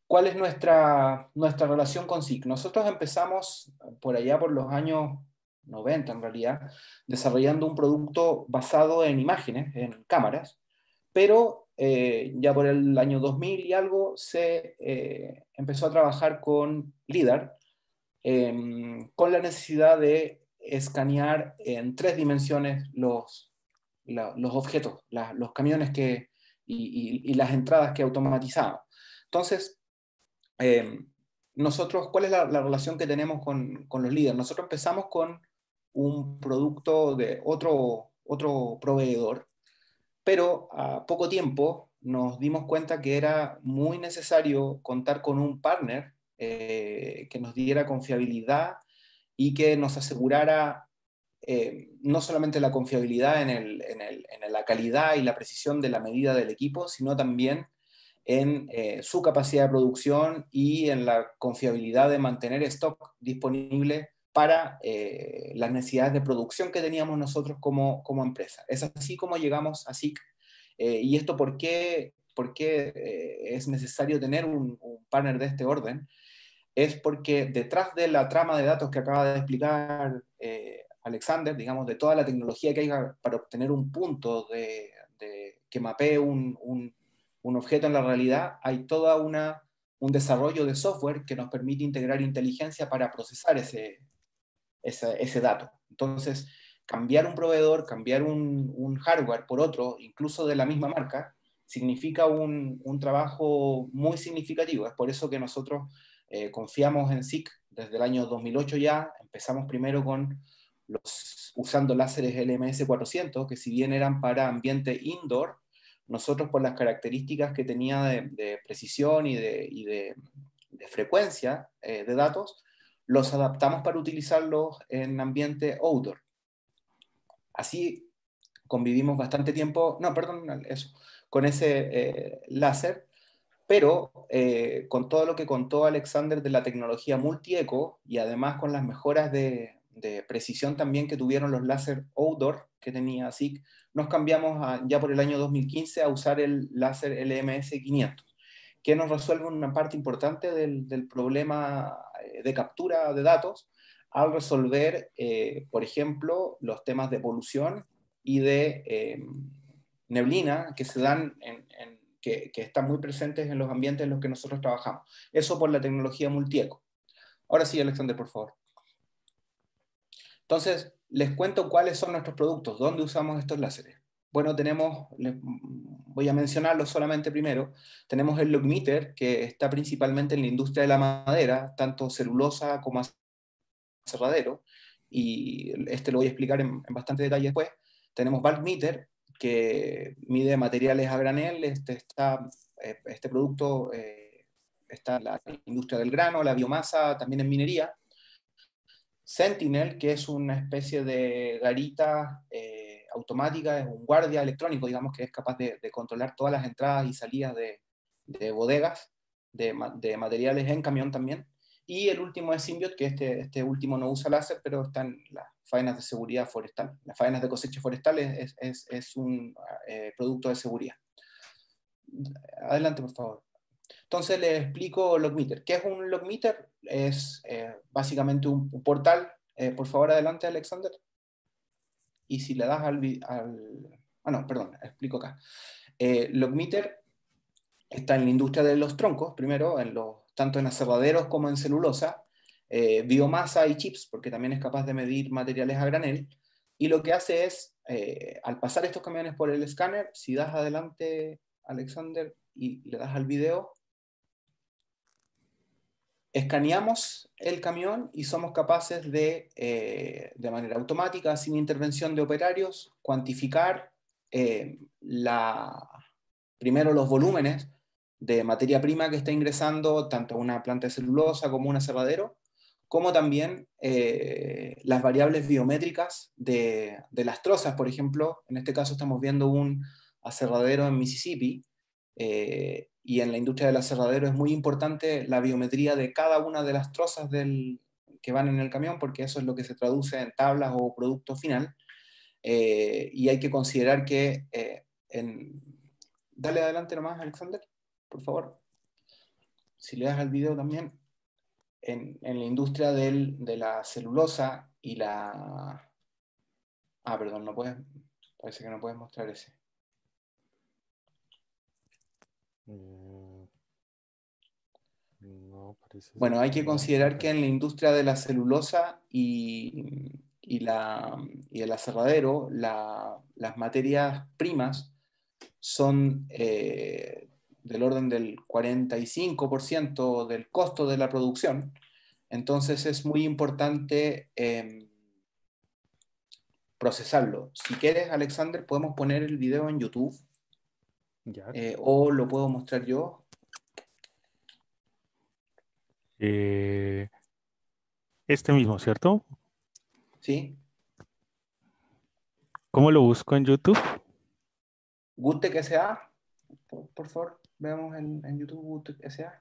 ¿cuál es nuestra relación con SIG? Nosotros empezamos por allá por los años 90 en realidad, desarrollando un producto basado en imágenes, en cámaras, pero ya por el año 2000 y algo se empezó a trabajar con LIDAR, con la necesidad de escanear en 3 dimensiones los objetos, los camiones y las entradas que automatizaban. Entonces, nosotros, ¿cuál es la relación que tenemos con los líderes? Nosotros empezamos con un producto de otro proveedor, pero a poco tiempo nos dimos cuenta que era muy necesario contar con un partner que nos diera confiabilidad y que nos asegurara no solamente la confiabilidad en la calidad y la precisión de la medida del equipo, sino también en su capacidad de producción y en la confiabilidad de mantener stock disponible para las necesidades de producción que teníamos nosotros como empresa. Es así como llegamos a SIG. ¿Y esto por qué por qué es necesario tener un partner de este orden, es porque detrás de la trama de datos que acaba de explicar Alexander, digamos, de toda la tecnología que hay para obtener un punto que mapee un objeto en la realidad, hay toda un desarrollo de software que nos permite integrar inteligencia para procesar ese dato. Entonces, cambiar un proveedor, cambiar un hardware por otro, incluso de la misma marca, significa un trabajo muy significativo. Es por eso que nosotros confiamos en SICK desde el año 2008 ya. Empezamos primero usando láseres LMS400, que si bien eran para ambiente indoor, nosotros por las características que tenía de precisión y de frecuencia de datos, los adaptamos para utilizarlos en ambiente outdoor. Así convivimos bastante tiempo, no, perdón, eso, con ese láser, pero con todo lo que contó Alexander de la tecnología multi-eco y además con las mejoras de precisión también que tuvieron los láser outdoor que tenía SICK, nos cambiamos ya por el año 2015 a usar el láser LMS500, que nos resuelve una parte importante del problema de captura de datos al resolver, por ejemplo, los temas de polución y de neblina que se dan que están muy presentes en los ambientes en los que nosotros trabajamos. Eso por la tecnología multieco. Ahora sí, Alexander, por favor. Entonces, les cuento cuáles son nuestros productos, dónde usamos estos láseres. Bueno, voy a mencionarlos solamente primero. Tenemos el Logmeter, que está principalmente en la industria de la madera, tanto celulosa como aserradero, y este lo voy a explicar en bastante detalle después. Tenemos Bulkmeter, que mide materiales a granel. Este producto está en la industria del grano, la biomasa, también en minería. Sentinel, que es una especie de garita automática, es un guardia electrónico, digamos, que es capaz de controlar todas las entradas y salidas de bodegas, de materiales en camión también. Y el último es Symbiote, que este último no usa láser, pero está en las faenas de seguridad forestal. Las faenas de cosecha forestal es un producto de seguridad. Adelante, por favor. Entonces les explico Logmeter. ¿Qué es un Logmeter? Es básicamente un portal. Por favor, adelante, Alexander. Y si le das no, perdón, explico acá. Logmeter está en la industria de los troncos, primero, tanto en aserraderos como en celulosa, biomasa y chips, porque también es capaz de medir materiales a granel. Y lo que hace es, al pasar estos camiones por el escáner, si das adelante, Alexander, y le das al video, escaneamos el camión y somos capaces de manera automática, sin intervención de operarios, cuantificar primero los volúmenes de materia prima que está ingresando tanto a una planta de celulosa como a un aserradero, como también las variables biométricas de las trozas. Por ejemplo, en este caso estamos viendo un aserradero en Mississippi, y en la industria del aserradero es muy importante la biometría de cada una de las trozas que van en el camión, porque eso es lo que se traduce en tablas o producto final. Y hay que considerar que dale adelante nomás, Alexander, por favor. Si le das al video también, en la industria de la celulosa y la... perdón, parece que no puedes mostrar ese. No, parece Bueno, hay que no. considerar que en la industria de la celulosa y el aserradero, las materias primas son del orden del 45% del costo de la producción. Entonces es muy importante procesarlo. Si quieres, Alexander, podemos poner el video en YouTube, Ya. o lo puedo mostrar yo. Este mismo, ¿cierto? ¿Sí? ¿Cómo lo busco en YouTube? Gutec S.A. Por favor, veamos en YouTube Gutec S.A.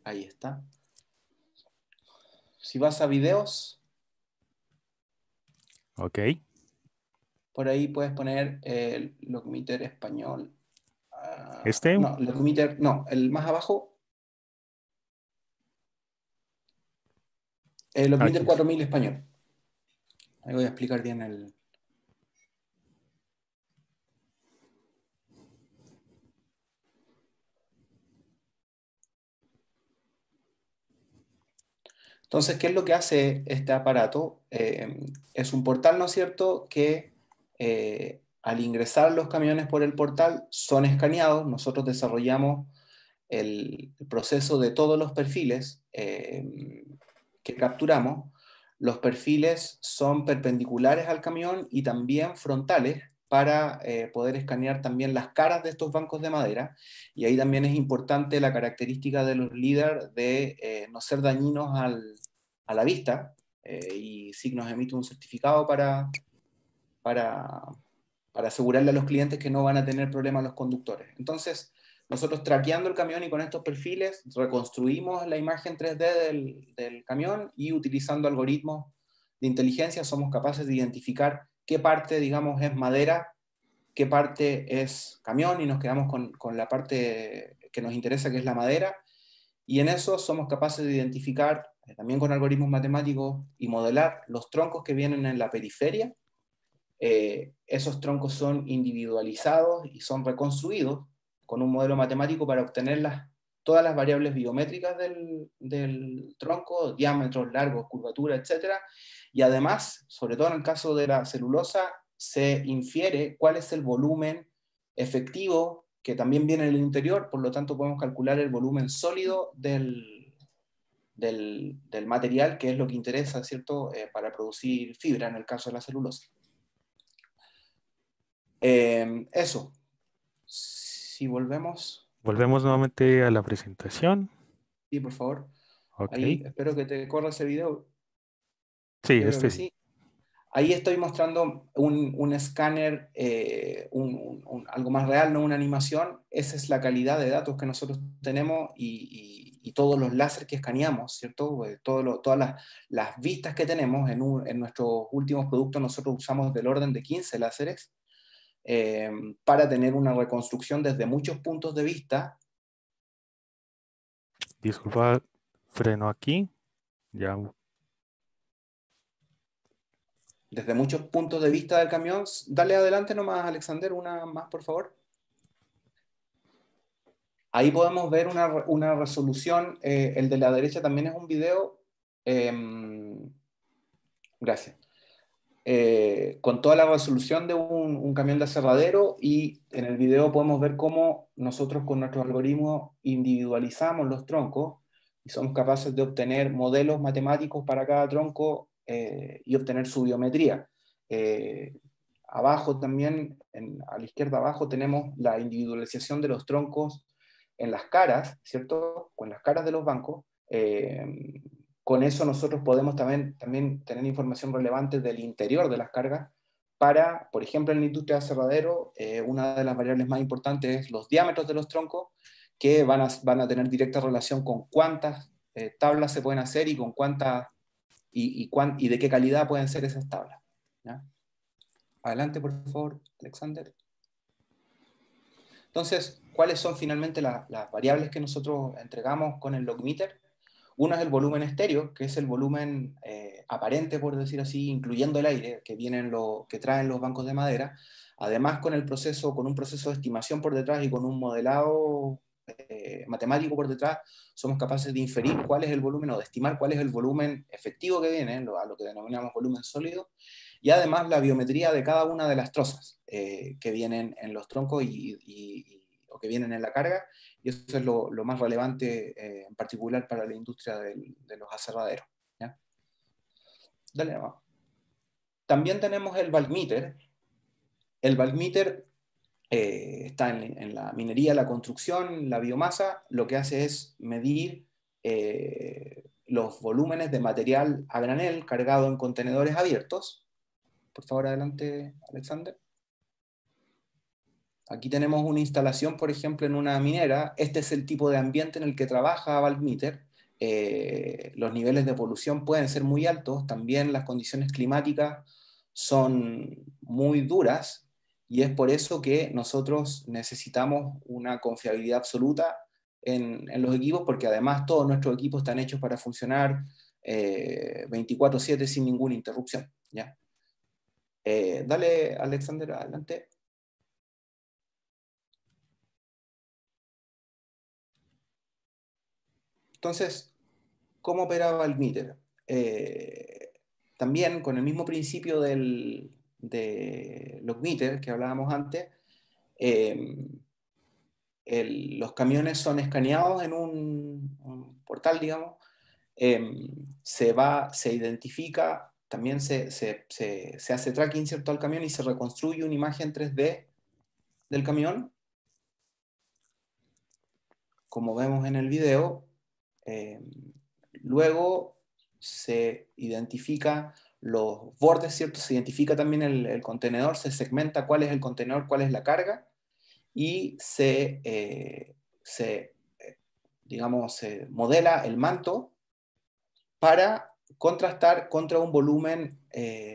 Ahí está. Si vas a videos, Ok. por ahí puedes poner el Logmeter español. ¿Este? No, Logmeter, no, el más abajo. El Logmeter Aquí. 4000 español. Ahí voy a explicar bien el... Entonces, ¿qué es lo que hace este aparato? Es un portal, ¿no es cierto?, que al ingresar los camiones por el portal son escaneados. Nosotros desarrollamos el proceso de todos los perfiles que capturamos. Los perfiles son perpendiculares al camión y también frontales para poder escanear también las caras de estos bancos de madera. Y ahí también es importante la característica de los LiDAR de no ser dañinos a la vista, y SICK nos emite un certificado para asegurarle a los clientes que no van a tener problemas los conductores. Entonces, nosotros traqueando el camión y con estos perfiles reconstruimos la imagen 3D del camión, y utilizando algoritmos de inteligencia somos capaces de identificar qué parte, digamos, es madera, qué parte es camión, y nos quedamos con la parte que nos interesa, que es la madera, y en eso somos capaces de identificar, también con algoritmos matemáticos, y modelar los troncos que vienen en la periferia. Esos troncos son individualizados y son reconstruidos con un modelo matemático para obtener todas las variables biométricas del tronco, diámetros, largos, curvatura, etc. Y además, sobre todo en el caso de la celulosa, se infiere cuál es el volumen efectivo que también viene en el interior. Por lo tanto podemos calcular el volumen sólido del material, que es lo que interesa, ¿cierto?, para producir fibra en el caso de la celulosa. Eso. Si volvemos. Volvemos nuevamente a la presentación. Sí, por favor. Ok. Ahí espero que te corra ese video. Sí, Yo creo este que sí. sí. Ahí estoy mostrando un escáner, algo más real, no una animación. Esa es la calidad de datos que nosotros tenemos, y todos los láser que escaneamos, ¿cierto? Todas las vistas que tenemos en nuestros últimos productos. Nosotros usamos del orden de 15 láseres para tener una reconstrucción desde muchos puntos de vista. Disculpa, freno aquí. Ya. Desde muchos puntos de vista del camión. Dale adelante nomás, Alexander, una más, por favor. Ahí podemos ver una resolución. El de la derecha también es un video. Gracias. Con toda la resolución de un camión de aserradero, y en el video podemos ver cómo nosotros con nuestros algoritmos individualizamos los troncos y somos capaces de obtener modelos matemáticos para cada tronco y obtener su biometría. Abajo también, a la izquierda abajo, tenemos la individualización de los troncos en las caras, ¿cierto? Con las caras de los bancos. Con eso nosotros podemos también tener información relevante del interior de las cargas para, por ejemplo, en la industria de aserradero, una de las variables más importantes es los diámetros de los troncos, que van a tener directa relación con cuántas tablas se pueden hacer, y con cuántas y de qué calidad pueden ser esas tablas, ¿ya? Adelante, por favor, Alexander. Entonces, ¿cuáles son finalmente las variables que nosotros entregamos con el Logmeter? Uno es el volumen estéreo, que es el volumen aparente, por decir así, incluyendo el aire que traen los bancos de madera. Además, con un proceso de estimación por detrás y con un modelado matemático por detrás, somos capaces de inferir cuál es el volumen, o de estimar cuál es el volumen efectivo que viene, a lo que denominamos volumen sólido, y además la biometría de cada una de las trozas que vienen en los troncos o que vienen en la carga. Y eso es lo más relevante, en particular para la industria de los aserraderos, ¿ya? Dale abajo. También tenemos el Valmeter. El Valmeter está en la minería, la construcción, la biomasa. Lo que hace es medir los volúmenes de material a granel cargado en contenedores abiertos. Por favor, adelante, Alexander. Aquí tenemos una instalación, por ejemplo, en una minera. Este es el tipo de ambiente en el que trabaja Valmeter. Los niveles de polución pueden ser muy altos, también las condiciones climáticas son muy duras, y es por eso que nosotros necesitamos una confiabilidad absoluta en los equipos, porque además todos nuestros equipos están hechos para funcionar 24/7 sin ninguna interrupción, ¿ya? Dale, Alexander, adelante. Entonces, ¿cómo operaba el Valmeter? También con el mismo principio de Logmeter que hablábamos antes, los camiones son escaneados en un portal, digamos, se identifica, también se hace tracking, ¿cierto?, al camión, y se reconstruye una imagen 3D del camión, como vemos en el video. Luego se identifica los bordes, ¿cierto? Se identifica también el contenedor, se segmenta cuál es el contenedor, cuál es la carga, y digamos, se modela el manto para contrastar contra un volumen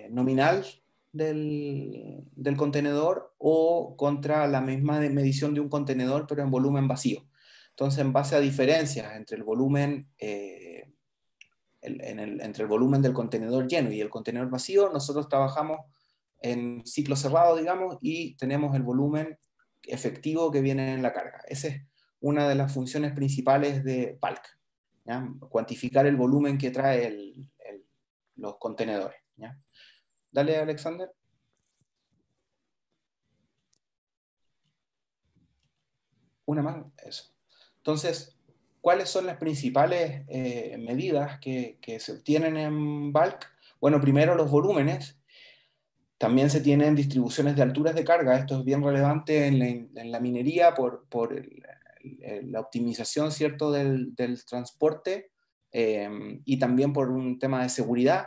nominal del contenedor, o contra la misma medición de un contenedor pero en volumen vacío. Entonces, en base a diferencias entre el volumen entre el volumen del contenedor lleno y el contenedor vacío, nosotros trabajamos en ciclo cerrado, digamos, y tenemos el volumen efectivo que viene en la carga. Esa es una de las funciones principales de Bulk, ¿ya? Cuantificar el volumen que trae los contenedores, ¿ya? Dale, Alexander. Una más, eso. Entonces, ¿cuáles son las principales medidas que se obtienen en Bulk? Bueno, primero los volúmenes. También se tienen distribuciones de alturas de carga. Esto es bien relevante en la minería por la optimización, ¿cierto?, del transporte, y también por un tema de seguridad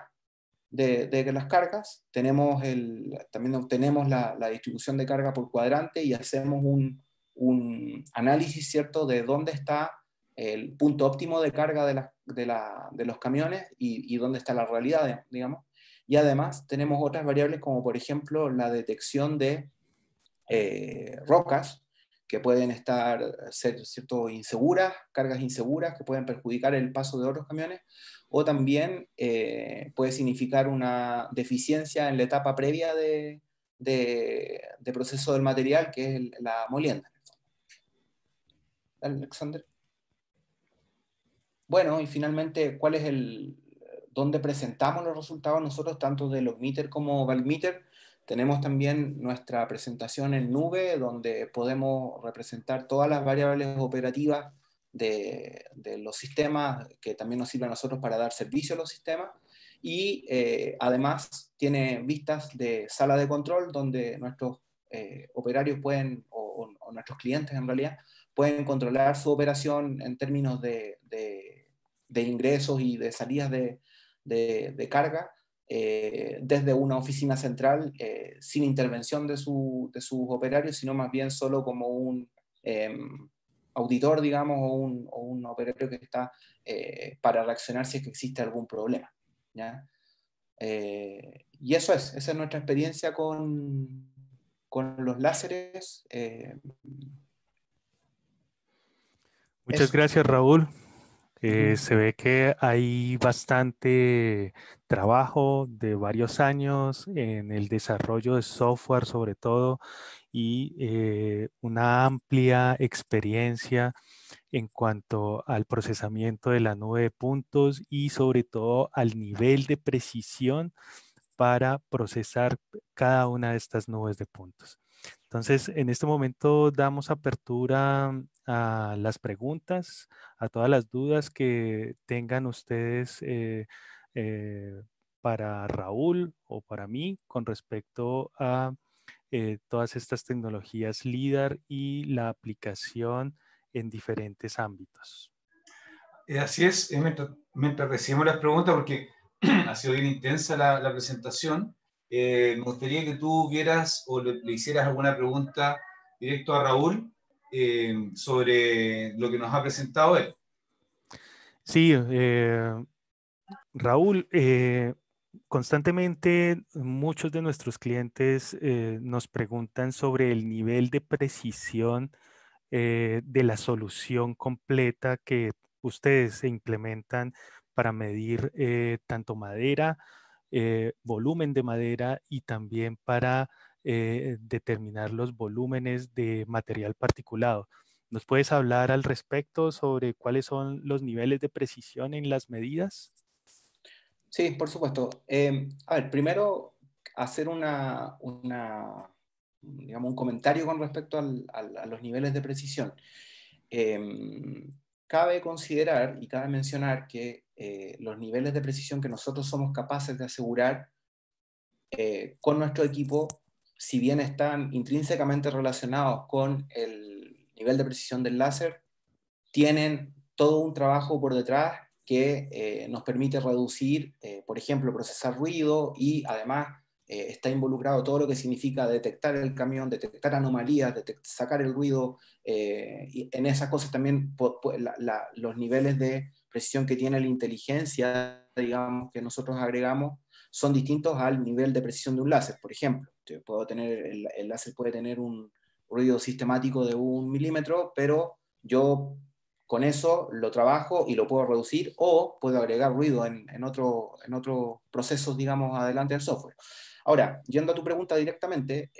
de las cargas. También obtenemos la distribución de carga por cuadrante, y hacemos un análisis, ¿cierto?, de dónde está el punto óptimo de carga de los camiones, y dónde está la realidad, digamos. Y además tenemos otras variables, como por ejemplo la detección de rocas que pueden ser, ¿cierto?, inseguras, cargas inseguras que pueden perjudicar el paso de otros camiones, o también puede significar una deficiencia en la etapa previa de proceso del material, que es la molienda. Alexander. Bueno, y finalmente, ¿dónde presentamos los resultados nosotros, tanto de Logmeter como Valmeter? Tenemos también nuestra presentación en nube, donde podemos representar todas las variables operativas de los sistemas, que también nos sirven a nosotros para dar servicio a los sistemas, y además tiene vistas de sala de control, donde nuestros operarios pueden, o nuestros clientes en realidad, pueden controlar su operación en términos de ingresos y de salidas de carga, desde una oficina central, sin intervención de sus operarios, sino más bien solo como un auditor, digamos, o un operario que está para reaccionar si es que existe algún problema, ¿ya? Y esa es nuestra experiencia con los láseres. Muchas gracias, Raúl. Se ve que hay bastante trabajo de varios años en el desarrollo de software, sobre todo, y una amplia experiencia en cuanto al procesamiento de la nube de puntos, y sobre todo al nivel de precisión para procesar cada una de estas nubes de puntos. Entonces, en este momento damos apertura a las preguntas, a todas las dudas que tengan ustedes para Raúl o para mí con respecto a todas estas tecnologías LIDAR y la aplicación en diferentes ámbitos. Así es, mientras recibimos las preguntas, porque ha sido bien intensa la presentación, me gustaría que tú vieras o le hicieras alguna pregunta directo a Raúl sobre lo que nos ha presentado él. Sí, Raúl, constantemente muchos de nuestros clientes nos preguntan sobre el nivel de precisión de la solución completa que ustedes se implementan para medir tanto madera, volumen de madera y también para determinar los volúmenes de material particulado. ¿Nos puedes hablar al respecto sobre cuáles son los niveles de precisión en las medidas? Sí, por supuesto. A ver, primero hacer digamos, un comentario con respecto a los niveles de precisión. Cabe considerar y cabe mencionar que los niveles de precisión que nosotros somos capaces de asegurar con nuestro equipo, si bien están intrínsecamente relacionados con el nivel de precisión del láser, tienen todo un trabajo por detrás que nos permite reducir, por ejemplo, procesar ruido y además está involucrado todo lo que significa detectar el camión, detectar anomalías, sacar el ruido, y en esas cosas también los niveles de precisión que tiene la inteligencia, digamos, que nosotros agregamos, son distintos al nivel de precisión de un láser. Por ejemplo, el láser puede tener un ruido sistemático de 1 milímetro, pero yo con eso lo trabajo y lo puedo reducir o puedo agregar ruido en otros procesos, digamos, adelante del software. Ahora, yendo a tu pregunta directamente,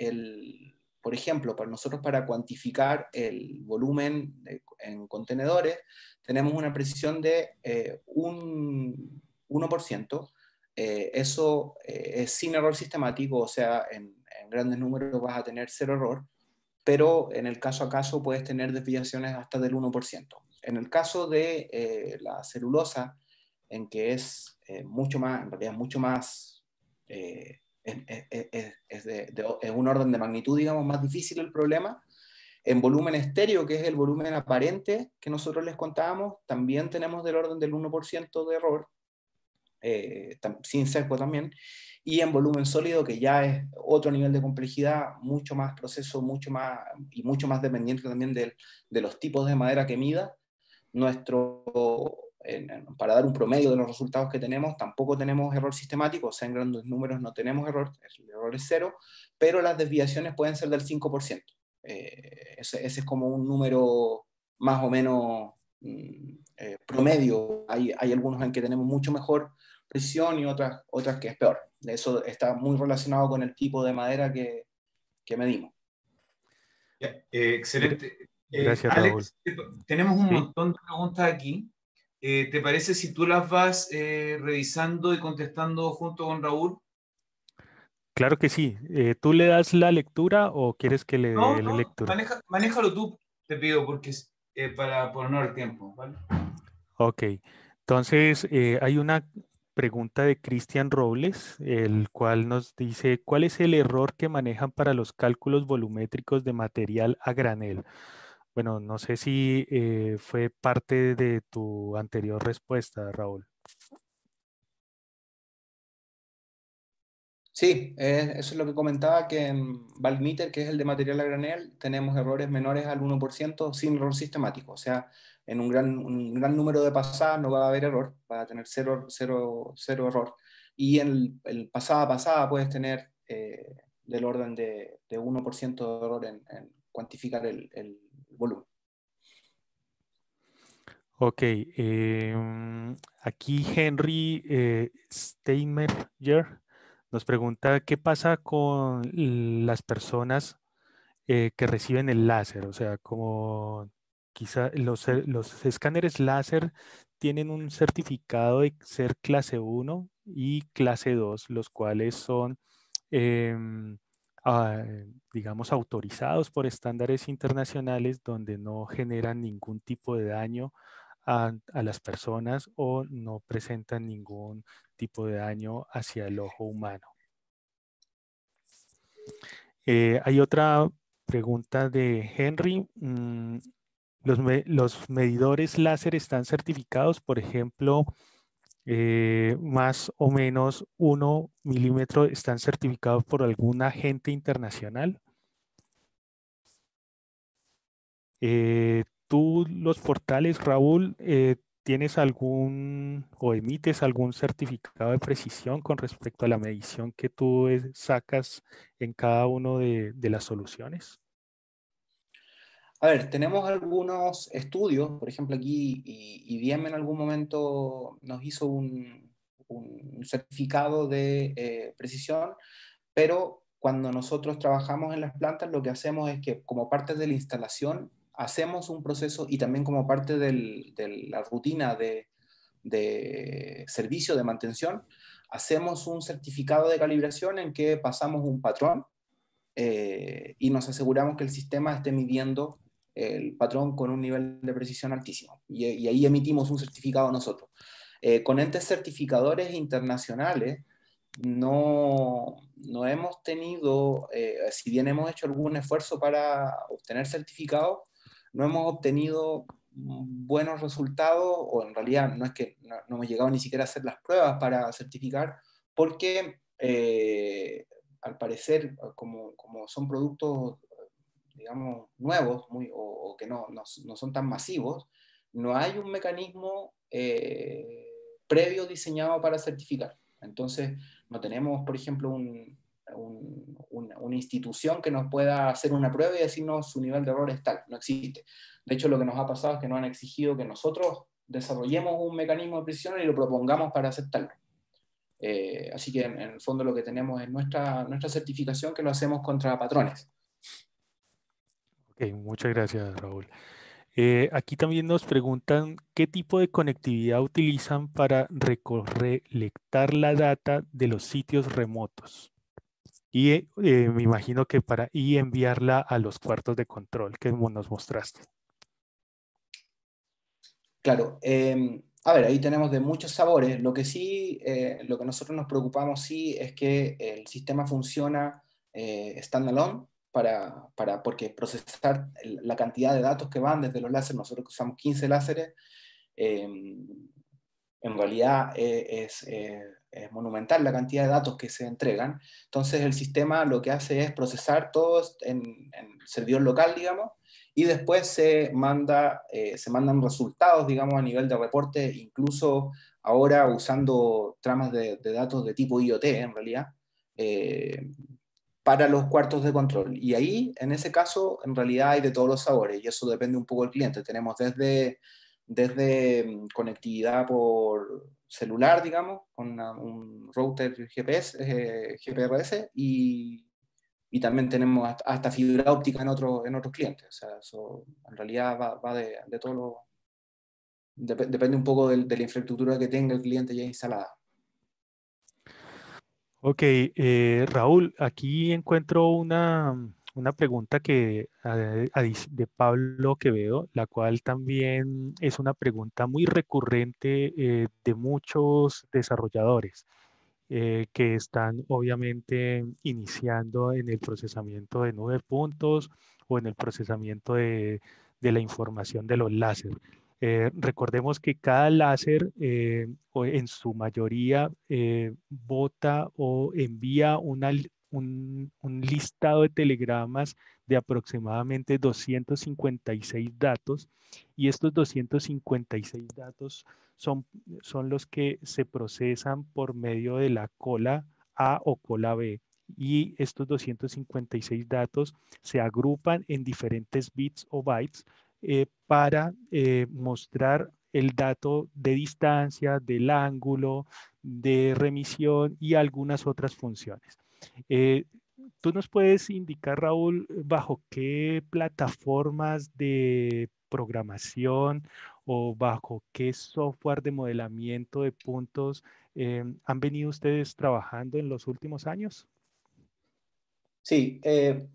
por ejemplo, para nosotros para cuantificar el volumen en contenedores, tenemos una precisión de un 1%. Eso es sin error sistemático, o sea, en grandes números vas a tener 0 error, pero en el caso a caso puedes tener desviaciones hasta del 1%. En el caso de la celulosa, en que es mucho más, en realidad mucho más, es un orden de magnitud, digamos, más difícil el problema. En volumen estéreo, que es el volumen aparente que nosotros les contábamos, también tenemos del orden del 1% de error, sin sesgo también, y en volumen sólido, que ya es otro nivel de complejidad, mucho más proceso, mucho más dependiente también de los tipos de madera que mida. Para dar un promedio de los resultados que tenemos, tampoco tenemos error sistemático, o sea, en grandes números no tenemos error, el error es 0, pero las desviaciones pueden ser del 5%. Ese es como un número más o menos promedio. Hay algunos en que tenemos mucho mejor precisión y otras que es peor. Eso está muy relacionado con el tipo de madera que medimos. Ya, excelente. Gracias, Raúl. Alex, tenemos un ¿Sí? montón de preguntas aquí. ¿Te parece si tú las vas revisando y contestando junto con Raúl? Claro que sí. ¿Tú le das la lectura o quieres que le No, dé la no, lectura? manéjalo tú, te pido, porque es para ponernos el tiempo, ¿vale? Ok. Entonces, hay una pregunta de Cristian Robles, el cual nos dice, ¿cuál es el error que manejan para los cálculos volumétricos de material a granel? Bueno, no sé si fue parte de tu anterior respuesta, Raúl. Sí, eso es lo que comentaba, que en Valmeter, que es el de material a granel, tenemos errores menores al 1% sin error sistemático. O sea, en un gran número de pasadas no va a haber error, va a tener cero error. Y en el pasada a pasada puedes tener del orden de 1% de error en cuantificar el volumen. Ok, aquí Henry Steinmeier nos pregunta qué pasa con las personas que reciben el láser, o sea, como quizá los escáneres láser tienen un certificado de ser clase 1 y clase 2, los cuales son, em, ah, digamos, autorizados por estándares internacionales donde no generan ningún tipo de daño a las personas o no presentan ningún tipo de daño hacia el ojo humano. Hay otra pregunta de Henry. Los medidores láser están certificados, por ejemplo, más o menos 1 milímetro están certificados por algún agente internacional. ¿Tú los portales, Raúl, tienes algún o emites algún certificado de precisión con respecto a la medición que tú sacas en cada uno de las soluciones? A ver, tenemos algunos estudios, por ejemplo aquí IBM en algún momento nos hizo un certificado de precisión, pero cuando nosotros trabajamos en las plantas lo que hacemos es que como parte de la instalación hacemos un proceso y también como parte de la rutina de servicio de mantención, hacemos un certificado de calibración en que pasamos un patrón y nos aseguramos que el sistema esté midiendo el patrón con un nivel de precisión altísimo. Y ahí emitimos un certificado nosotros. Con entes certificadores internacionales no hemos tenido, si bien hemos hecho algún esfuerzo para obtener certificados, no hemos obtenido buenos resultados, o en realidad no es que no hemos llegado ni siquiera a hacer las pruebas para certificar, porque al parecer, como son productos, digamos, nuevos o que no son tan masivos, no hay un mecanismo previo diseñado para certificar. Entonces, no tenemos, por ejemplo, una institución que nos pueda hacer una prueba y decirnos su nivel de error es tal. No existe. De hecho, lo que nos ha pasado es que nos han exigido que nosotros desarrollemos un mecanismo de precisión y lo propongamos para aceptarlo. Así que en el fondo lo que tenemos es nuestra certificación, que lo hacemos contra patrones. Ok, muchas gracias, Raúl. Aquí también nos preguntan qué tipo de conectividad utilizan para recolectar la data de los sitios remotos. Y me imagino que y enviarla a los cuartos de control que nos mostraste. Claro, a ver, ahí tenemos de muchos sabores. Lo que sí, lo que nosotros nos preocupamos sí es que el sistema funciona standalone porque procesar la cantidad de datos que van desde los láseres, nosotros usamos 15 láseres, en realidad es monumental la cantidad de datos que se entregan. Entonces el sistema lo que hace es procesar todos en el servidor local, digamos, y después se mandan resultados, digamos, a nivel de reporte, incluso ahora usando tramas de datos de tipo IoT, en realidad, eh, para los cuartos de control. Y ahí, en ese caso, en realidad hay de todos los sabores, y eso depende un poco del cliente. Tenemos desde conectividad por celular, digamos, con un router GPS, GPRS, y también tenemos hasta fibra óptica en otros clientes. O sea, eso en realidad va de todo lo... depende un poco de la infraestructura que tenga el cliente ya instalada. Ok, Raúl, aquí encuentro una pregunta de Pablo Quevedo, la cual también es una pregunta muy recurrente de muchos desarrolladores que están obviamente iniciando en el procesamiento de nube de puntos o en el procesamiento de la información de los láser. Recordemos que cada láser, en su mayoría, bota o envía un listado de telegramas de aproximadamente 256 datos, y estos 256 datos son, son los que se procesan por medio de la cola A o cola B. Y estos 256 datos se agrupan en diferentes bits o bytes para mostrar el dato de distancia, del ángulo, de remisión y algunas otras funciones. Eh, ¿Tú nos puedes indicar, Raúl, bajo qué plataformas de programación o bajo qué software de modelamiento de puntos han venido ustedes trabajando en los últimos años? Sí,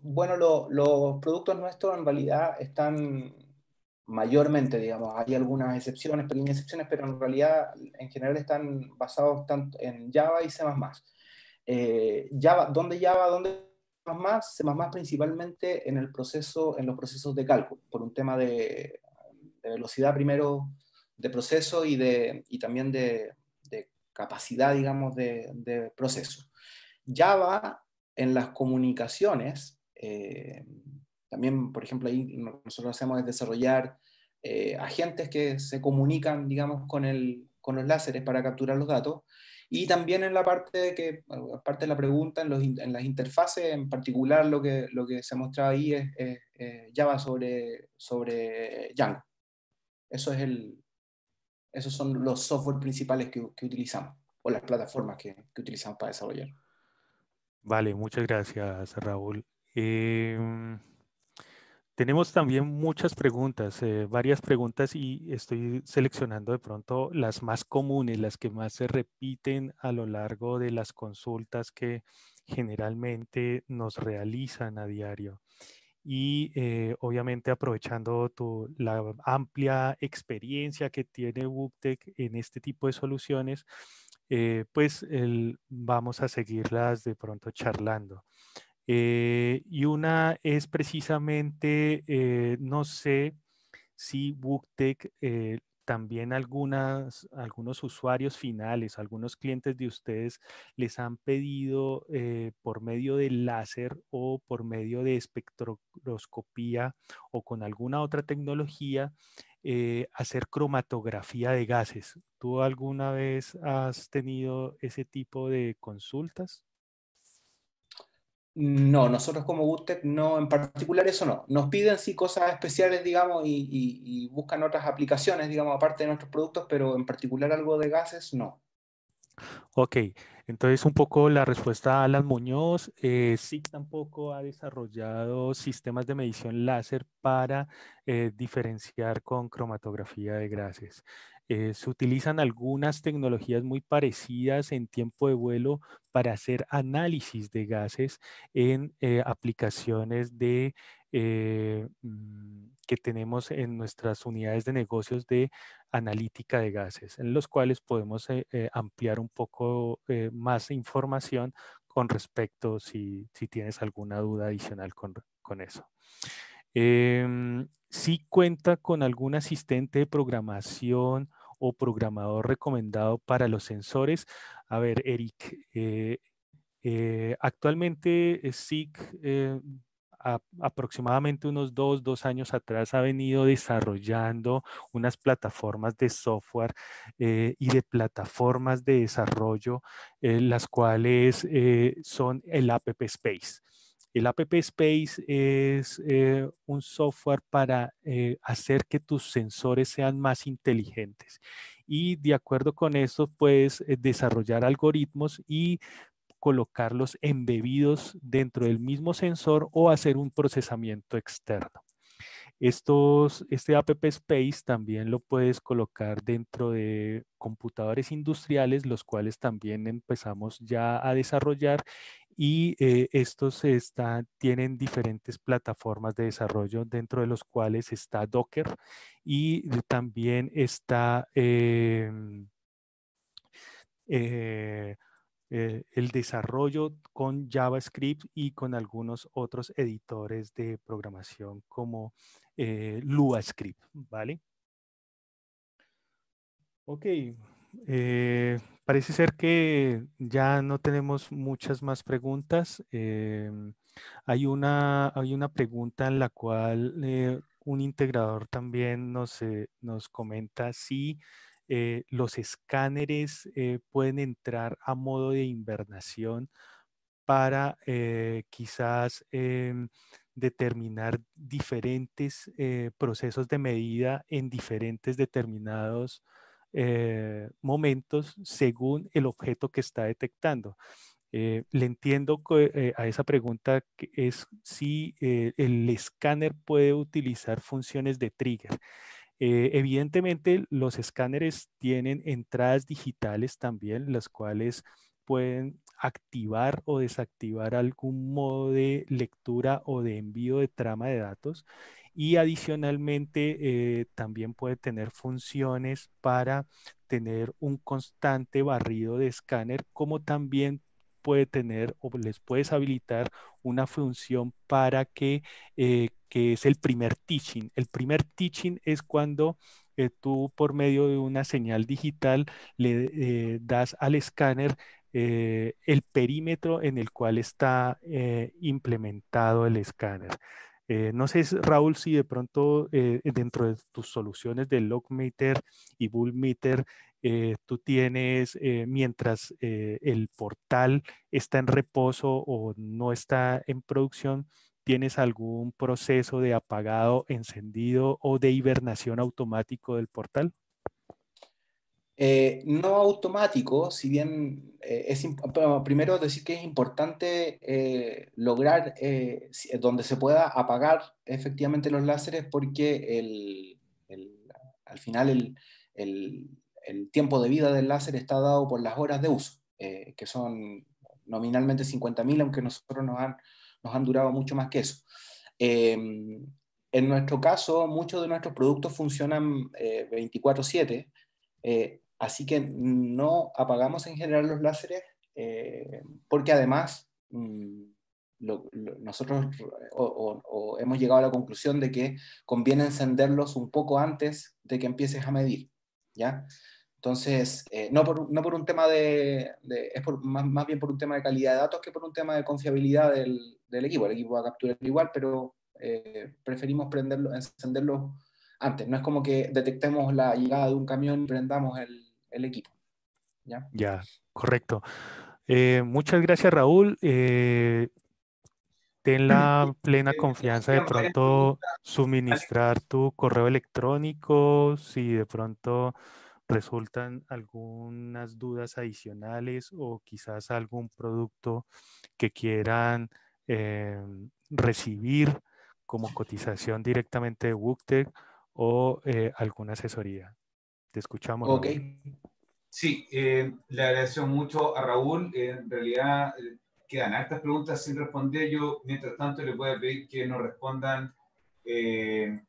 bueno, los productos nuestros en realidad están mayormente, digamos, hay algunas excepciones, pequeñas excepciones, pero en realidad en general están basados tanto en Java y C++. Java, ¿dónde Java? ¿Dónde C++? C++ principalmente en los procesos de cálculo, por un tema de velocidad primero de proceso y también de capacidad, digamos, de proceso. Java en las comunicaciones También, por ejemplo, ahí nosotros hacemos es desarrollar agentes que se comunican, digamos, con los láseres para capturar los datos. Y también en la parte aparte de la pregunta, en las interfaces, en particular lo que se muestra ahí es Java sobre Django. Esos son los software principales que utilizamos, o las plataformas que utilizamos para desarrollar. Vale, muchas gracias, Raúl. Tenemos también muchas preguntas, varias preguntas, y estoy seleccionando de pronto las más comunes, las que más se repiten a lo largo de las consultas que generalmente nos realizan a diario. Y obviamente aprovechando la amplia experiencia que tiene WUPTEC en este tipo de soluciones, pues vamos a seguirlas de pronto charlando. Y una es precisamente, no sé si BookTech también algunos usuarios finales, algunos clientes de ustedes les han pedido por medio del láser o por medio de espectroscopía o con alguna otra tecnología hacer cromatografía de gases. ¿Tú alguna vez has tenido ese tipo de consultas? No, nosotros como Bootleg no, en particular eso no. Nos piden sí cosas especiales, digamos, y buscan otras aplicaciones, digamos, aparte de nuestros productos, pero en particular algo de gases, no. Ok, entonces un poco la respuesta a Alan Muñoz. SIG tampoco ha desarrollado sistemas de medición láser para diferenciar con cromatografía de gases. Se utilizan algunas tecnologías muy parecidas en tiempo de vuelo para hacer análisis de gases en aplicaciones que tenemos en nuestras unidades de negocios de analítica de gases, en los cuales podemos ampliar un poco más información con respecto si tienes alguna duda adicional con eso. Si cuenta con algún asistente de programación o programador recomendado para los sensores. A ver, Eric, actualmente SIG aproximadamente unos dos años atrás ha venido desarrollando unas plataformas de software y de plataformas de desarrollo, las cuales son el App Space. El App Space es un software para hacer que tus sensores sean más inteligentes. Y de acuerdo con eso, puedes desarrollar algoritmos y colocarlos embebidos dentro del mismo sensor o hacer un procesamiento externo. Este App Space también lo puedes colocar dentro de computadores industriales, los cuales también empezamos ya a desarrollar, y estos tienen diferentes plataformas de desarrollo, dentro de los cuales está Docker y también está el desarrollo con JavaScript y con algunos otros editores de programación como LuaScript, ¿vale? Ok, parece ser que ya no tenemos muchas más preguntas. Hay una pregunta en la cual un integrador también nos comenta si los escáneres pueden entrar a modo de invernación para quizás determinar diferentes procesos de medida en diferentes determinados momentos según el objeto que está detectando. Le entiendo a esa pregunta, que es si el escáner puede utilizar funciones de trigger. Evidentemente, los escáneres tienen entradas digitales también, las cuales pueden activar o desactivar algún modo de lectura o de envío de trama de datos. Y adicionalmente, también puede tener funciones para tener un constante barrido de escáner, como también puede tener o les puedes habilitar una función para que es el primer teaching. El primer teaching es cuando tú, por medio de una señal digital, le das al escáner el perímetro en el cual está implementado el escáner. No sé, Raúl, si de pronto dentro de tus soluciones de LogMeter y Voltmeter, tú tienes, mientras el portal está en reposo o no está en producción, ¿tienes algún proceso de apagado, encendido o de hibernación automático del portal? No automático, si bien pero primero decir que es importante lograr donde se pueda apagar efectivamente los láseres, porque al final el- el tiempo de vida del láser está dado por las horas de uso, que son nominalmente 50.000, aunque nosotros nos han durado mucho más que eso. Eh, en nuestro caso, muchos de nuestros productos funcionan 24/7. Así que no apagamos en general los láseres, porque además nosotros o hemos llegado a la conclusión de que conviene encenderlos un poco antes de que empieces a medir, ¿ya? Entonces, no por un tema es más bien por un tema de calidad de datos que por un tema de confiabilidad del equipo. El equipo va a capturar igual, pero preferimos encenderlos antes. No es como que detectemos la llegada de un camión y prendamos el equipo, ¿ya? Ya, correcto. Muchas gracias, Raúl. Ten la plena Nos confianza de quedan varias pronto preguntas, Alex. suministrar tu correo electrónico, si de pronto resultan algunas dudas adicionales o quizás algún producto que quieran recibir como cotización directamente de WUCTEC o alguna asesoría. Te escuchamos, Ok, Raúl. Sí, le agradezco mucho a Raúl. En realidad, quedan hartas preguntas sin responder. Yo, mientras tanto, le voy a pedir que nos respondan eh,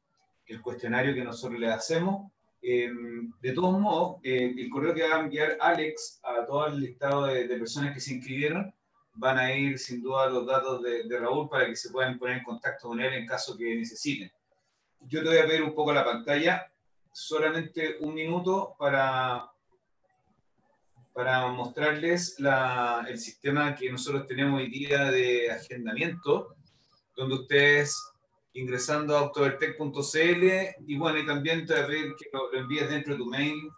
el cuestionario que nosotros le hacemos. De todos modos, el correo que va a enviar Alex a todo el listado de personas que se inscribieron van a ir sin duda los datos de Raúl para que se puedan poner en contacto con él en caso que necesiten. Yo te voy a pedir un poco la pantalla, solamente un minuto para mostrarles el sistema que nosotros tenemos hoy día de agendamiento, donde ustedes ingresando a octobertech.cl y bueno, y también te voy a pedir que lo envíes dentro de tu mail,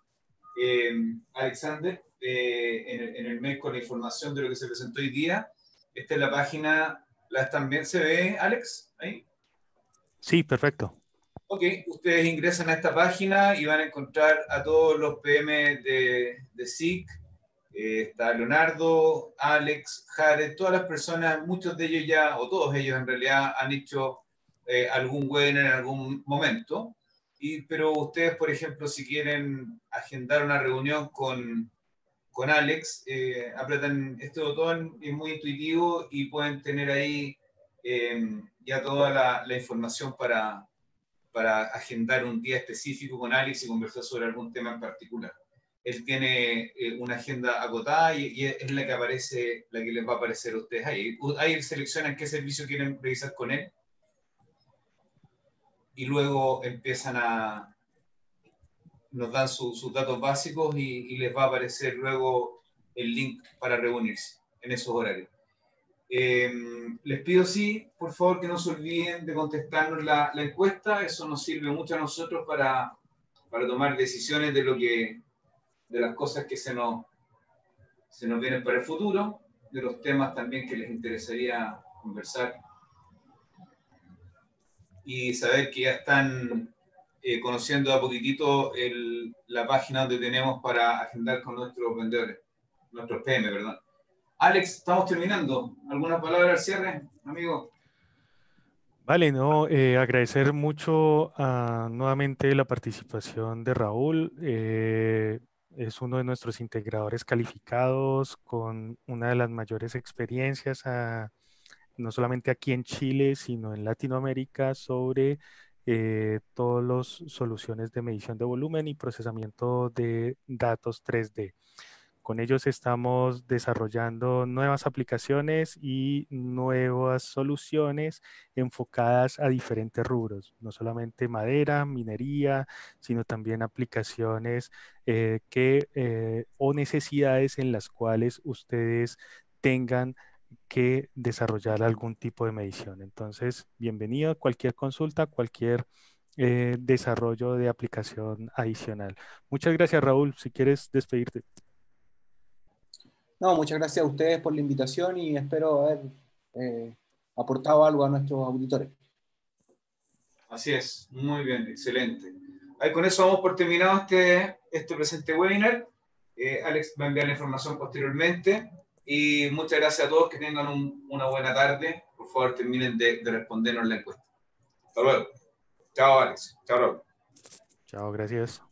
Alexander, en el mail con la información de lo que se presentó hoy día. Esta es la página, también se ve, Alex, ahí. Sí, perfecto. Ok, ustedes ingresan a esta página y van a encontrar a todos los PM de SIC. Está Leonardo, Alex, Jared, todas las personas, muchos de ellos ya, o todos ellos en realidad, han hecho algún webinar en algún momento. Pero ustedes, por ejemplo, si quieren agendar una reunión con Alex, apretan este botón, es muy intuitivo y pueden tener ahí ya toda la información para agendar un día específico con Alex y conversar sobre algún tema en particular. Él tiene una agenda acotada y es la que aparece, la que les va a aparecer a ustedes ahí. Ahí seleccionan qué servicio quieren revisar con él y luego nos dan sus datos básicos y les va a aparecer luego el link para reunirse en esos horarios. Les pido, sí, por favor, que no se olviden de contestarnos la encuesta. Eso nos sirve mucho a nosotros para tomar decisiones de las cosas que se nos vienen para el futuro, de los temas también que les interesaría conversar y saber que ya están conociendo a poquitito la página donde tenemos para agendar con nuestros vendedores, nuestros PM, perdón. Alex, estamos terminando. ¿Alguna palabra al cierre, amigo? Vale, no, agradecer mucho nuevamente la participación de Raúl. Es uno de nuestros integradores calificados con una de las mayores experiencias, no solamente aquí en Chile, sino en Latinoamérica, sobre todas las soluciones de medición de volumen y procesamiento de datos 3D. Con ellos estamos desarrollando nuevas aplicaciones y nuevas soluciones enfocadas a diferentes rubros, no solamente madera, minería, sino también aplicaciones o necesidades en las cuales ustedes tengan que desarrollar algún tipo de medición. Entonces, bienvenido a cualquier consulta, cualquier desarrollo de aplicación adicional. Muchas gracias, Raúl. Si quieres despedirte. No, muchas gracias a ustedes por la invitación y espero haber aportado algo a nuestros auditores. Así es, muy bien, excelente. Ahí con eso vamos por terminado este presente webinar. Alex va a enviar la información posteriormente. Y muchas gracias a todos, que tengan una buena tarde. Por favor, terminen de respondernos la encuesta. Hasta luego. Chao, Alex. Chao, Raúl. Chao, gracias.